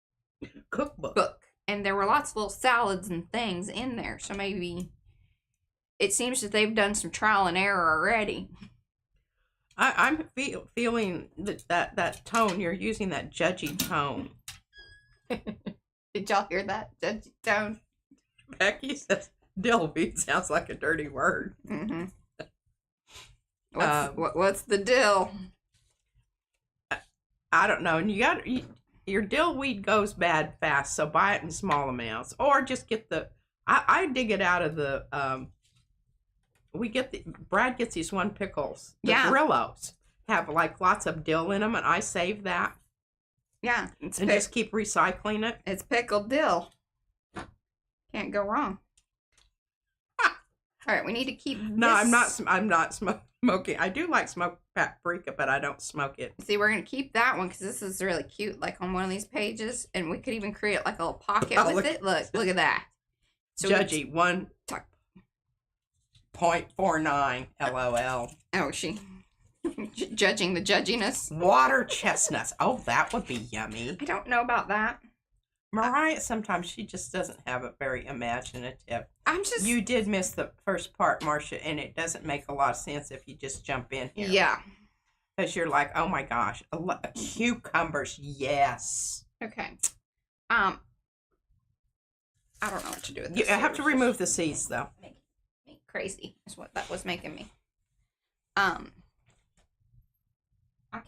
cookbook. And there were lots of little salads and things in there. So maybe it seems that they've done some trial and error already. I'm feeling that tone. You're using that judgy tone. Did y'all hear that? Judgy tone? Becky says dillweed sounds like a dirty word. Mm-hmm. What's the dill? I don't know. And your dillweed goes bad fast, so buy it in small amounts, or just get I dig it out of the Brad gets these one pickles. The Grillos have like lots of dill in them, and I save that. Yeah, and just keep recycling it. It's pickled dill. Can't go wrong. All right, we need to keep. No, I'm not smoking. I do like smoked paprika, but I don't smoke it. See, we're gonna keep that one because this is really cute, like on one of these pages, and we could even create like a little pocket with it. Look at that. So Judgy 1.49 LOL. Oh, she judging the judginess. Water chestnuts. Oh, that would be yummy. I don't know about that. Mariah, sometimes she just doesn't have it very imaginative. You did miss the first part, Marcia, and it doesn't make a lot of sense if you just jump in here. Yeah. Because you're like, oh my gosh, cucumbers, yes. Okay. I don't know what to do with this. You have to remove the seeds, though. Make crazy is what that was making me. I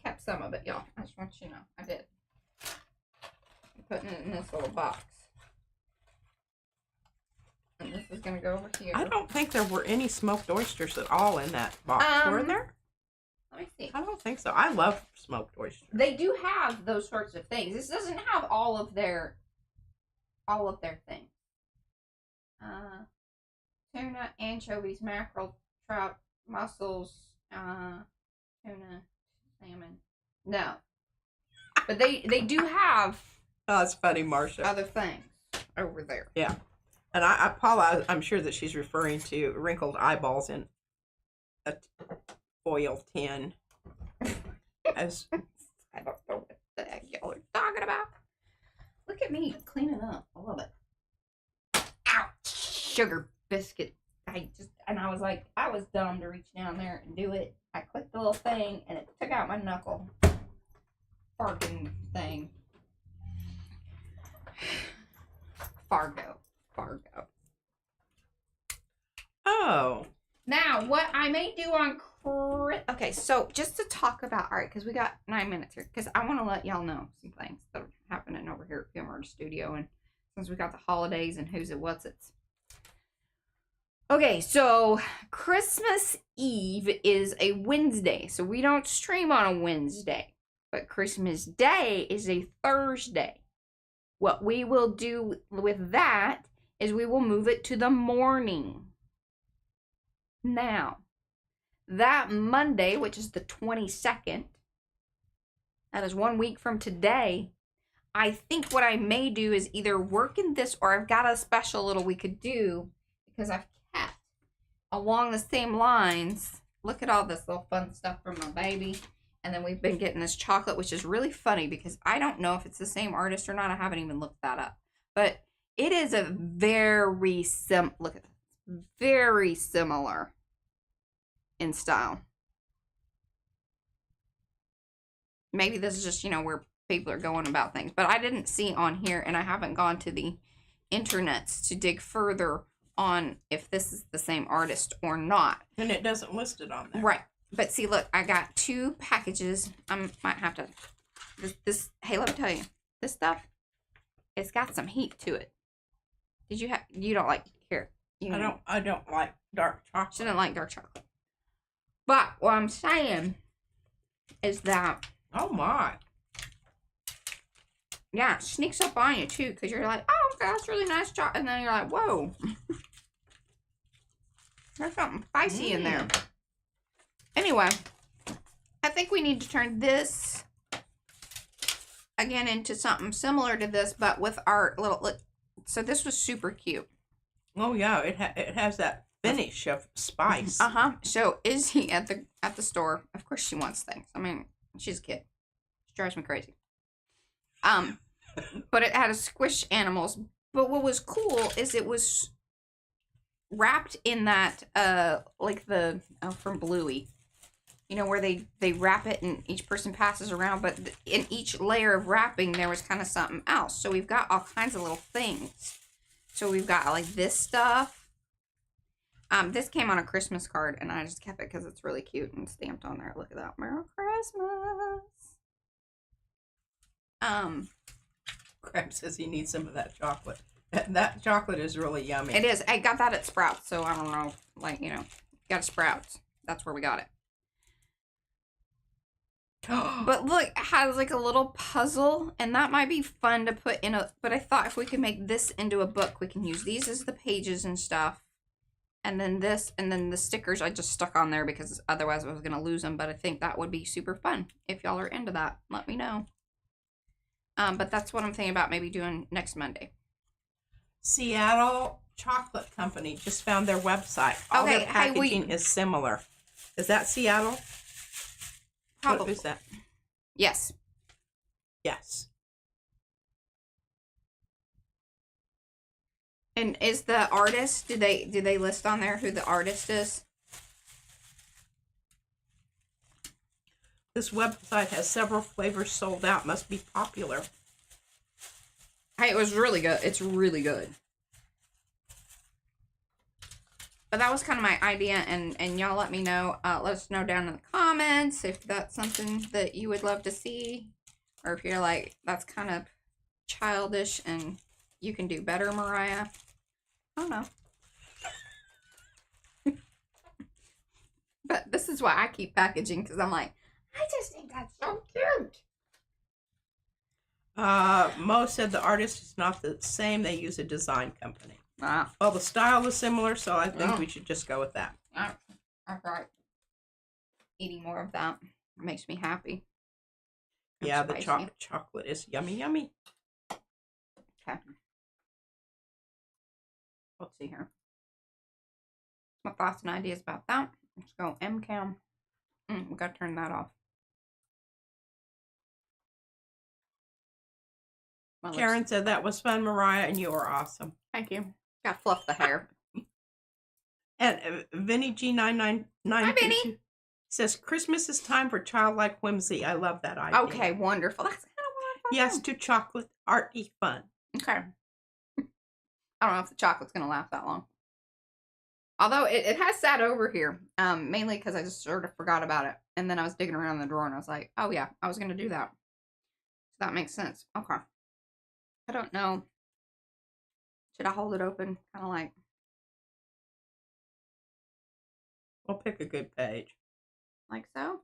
kept some of it, y'all. I just want you to know. I did. I'm putting it in this little box. And this is going to go over here. I don't think there were any smoked oysters at all in that box. Were there? Let me see. I don't think so. I love smoked oysters. They do have those sorts of things. This doesn't have all of their things. Tuna, anchovies, mackerel, trout, mussels, tuna, salmon. No. But they do have Oh, that's funny, Marcia. other things over there. Yeah. And Paula, I'm sure that she's referring to wrinkled eyeballs in a foil tin. As I don't know what the heck y'all are talking about. Look at me cleaning up. I love it. Ouch! Sugar biscuit. I was like, I was dumb to reach down there and do it. I clicked the little thing and it took out my knuckle. Farting thing. Fargo. oh, Now, what I may do on okay, so just to talk about art, because we got 9 minutes here, because I want to let y'all know some things that are happening over here at Film Art Studio, and since we got the holidays and who's it, what's it's. Okay, so Christmas Eve is a Wednesday, so we don't stream on a Wednesday, but Christmas Day is a Thursday. What we will do with that is we will move it to the morning. Now, that Monday, which is the 22nd, that is 1 week from today, I think what I may do is either work in this or I've got a special little we could do because I've kept along the same lines. Look at all this little fun stuff from my baby. And then we've been getting this chocolate, which is really funny because I don't know if it's the same artist or not. I haven't even looked that up. But it is a very look at this. Very similar in style. Maybe this is just, where people are going about things. But I didn't see on here, and I haven't gone to the internets to dig further on if this is the same artist or not. and it doesn't list it on there. Right. But see, look, I got 2 packages. I might have to, hey, let me tell you, this stuff, it's got some heat to it. You don't like, here. I don't like dark chocolate. She didn't like dark chocolate. But what I'm saying is that, Oh my. yeah, it sneaks up on you too, because you're like, oh, okay, that's really nice chocolate. And then you're like, whoa. There's something spicy in there. Anyway, I think we need to turn this again into something similar to this, but with our little, look. So this was super cute. Oh yeah, it has that finish of spice. So Izzy at the store, of course she wants things. I mean, she's a kid. She drives me crazy. But it had a squish animals. But what was cool is it was wrapped in that like the from Bluey. Where they wrap it and each person passes around, but in each layer of wrapping there was kind of something else. So we've got all kinds of little things. So we've got like this stuff. This came on a Christmas card and I just kept it because it's really cute and stamped on there. Look at that. Merry Christmas. Crab says he needs some of that chocolate. That chocolate is really yummy. It is. I got that at Sprouts, so I don't know. Like, got a Sprouts. That's where we got it. But look, it has like a little puzzle, and that might be fun to put in but I thought if we could make this into a book, we can use these as the pages and stuff. And then this, and then the stickers I just stuck on there because otherwise I was going to lose them. But I think that would be super fun. If y'all are into that, let me know. But that's what I'm thinking about maybe doing next Monday. Seattle Chocolate Company just found their website. All their packaging is similar. Is that Seattle? Probably. What is that? Yes. Yes. And is the artist, do they list on there who the artist is? This website has several flavors sold out. Must be popular. Hey, it was really good. It's really good. But that was kind of my idea, and y'all let me know. Let us know down in the comments if that's something that you would love to see. Or if you're like, that's kind of childish and you can do better, Mariah. I don't know. But this is why I keep packaging, because I'm like, I just think that's so cute. Mo said the artist is not the same. They use a design company. Ah. Well, the style is similar, so I think we should just go with that. All right. Eating more of that makes me happy. Yeah, the chocolate is yummy, yummy. Okay. Let's see here. My thoughts and ideas about that. Let's go M-Cam. We gotta turn that off. Karen said that was fun, Mariah, and you are awesome. Thank you. Got fluff the hair. And Vinny G999 Hi, Vinny. Says Christmas is time for childlike whimsy. I love that idea. Okay, wonderful. That's kind of what I Yes to chocolate, Arty Fun. Okay. I don't know if the chocolate's gonna last that long. Although it has sat over here, mainly because I just sort of forgot about it. And then I was digging around in the drawer and I was like, oh yeah, I was going to do that. So that makes sense. Okay. I don't know. Should I hold it open? Kind of like. We'll pick a good page. Like so?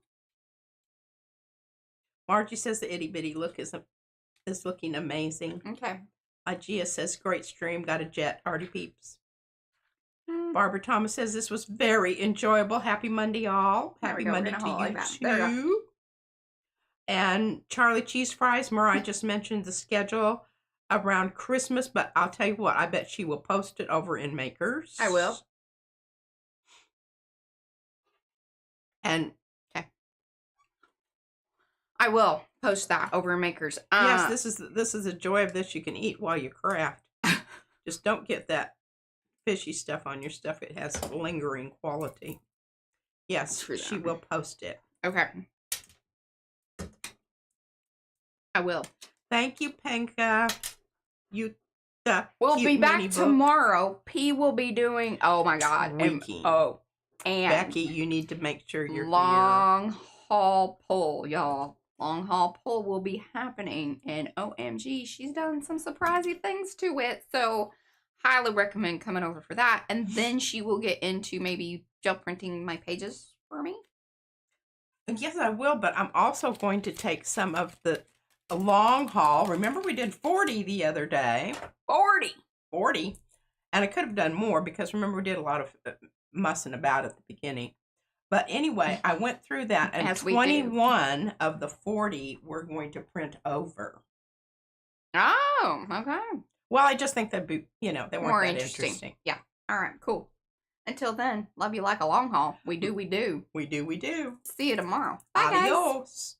Margie says the itty bitty look is looking amazing. Okay. Igea says great stream, got a jet, Arty peeps. Barbara Thomas says this was very enjoyable. Happy Monday, all. Happy Monday to you too. And Charlie Cheese Fries, Mariah just mentioned the schedule around Christmas, but I'll tell you what, I bet she will post it over in Makers. I will. And okay, I will post that over in Makers. Yes, this is the joy of this. You can eat while you craft. Just don't get that fishy stuff on your stuff. It has lingering quality. Yes, she will post it. Okay. I will. Thank you, Penka. We'll be back tomorrow. P will be doing, oh my God. And Becky, you need to make sure you're long haul pull, y'all. Long haul pull will be happening. And OMG, she's done some surprising things to it. So highly recommend coming over for that. And then she will get into maybe gel printing my pages for me. Yes, I will. But I'm also going to take some of the long haul. Remember, we did 40 the other day. 40. And I could have done more because remember, we did a lot of mussing about at the beginning. But anyway, I went through that. And 21 of the 40 we're going to print over. Oh, okay. Well, I just think that'd be, they weren't more that interesting. Yeah. All right, cool. Until then, love you like a long haul. We do. We do. See you tomorrow. Bye, Adios. guys.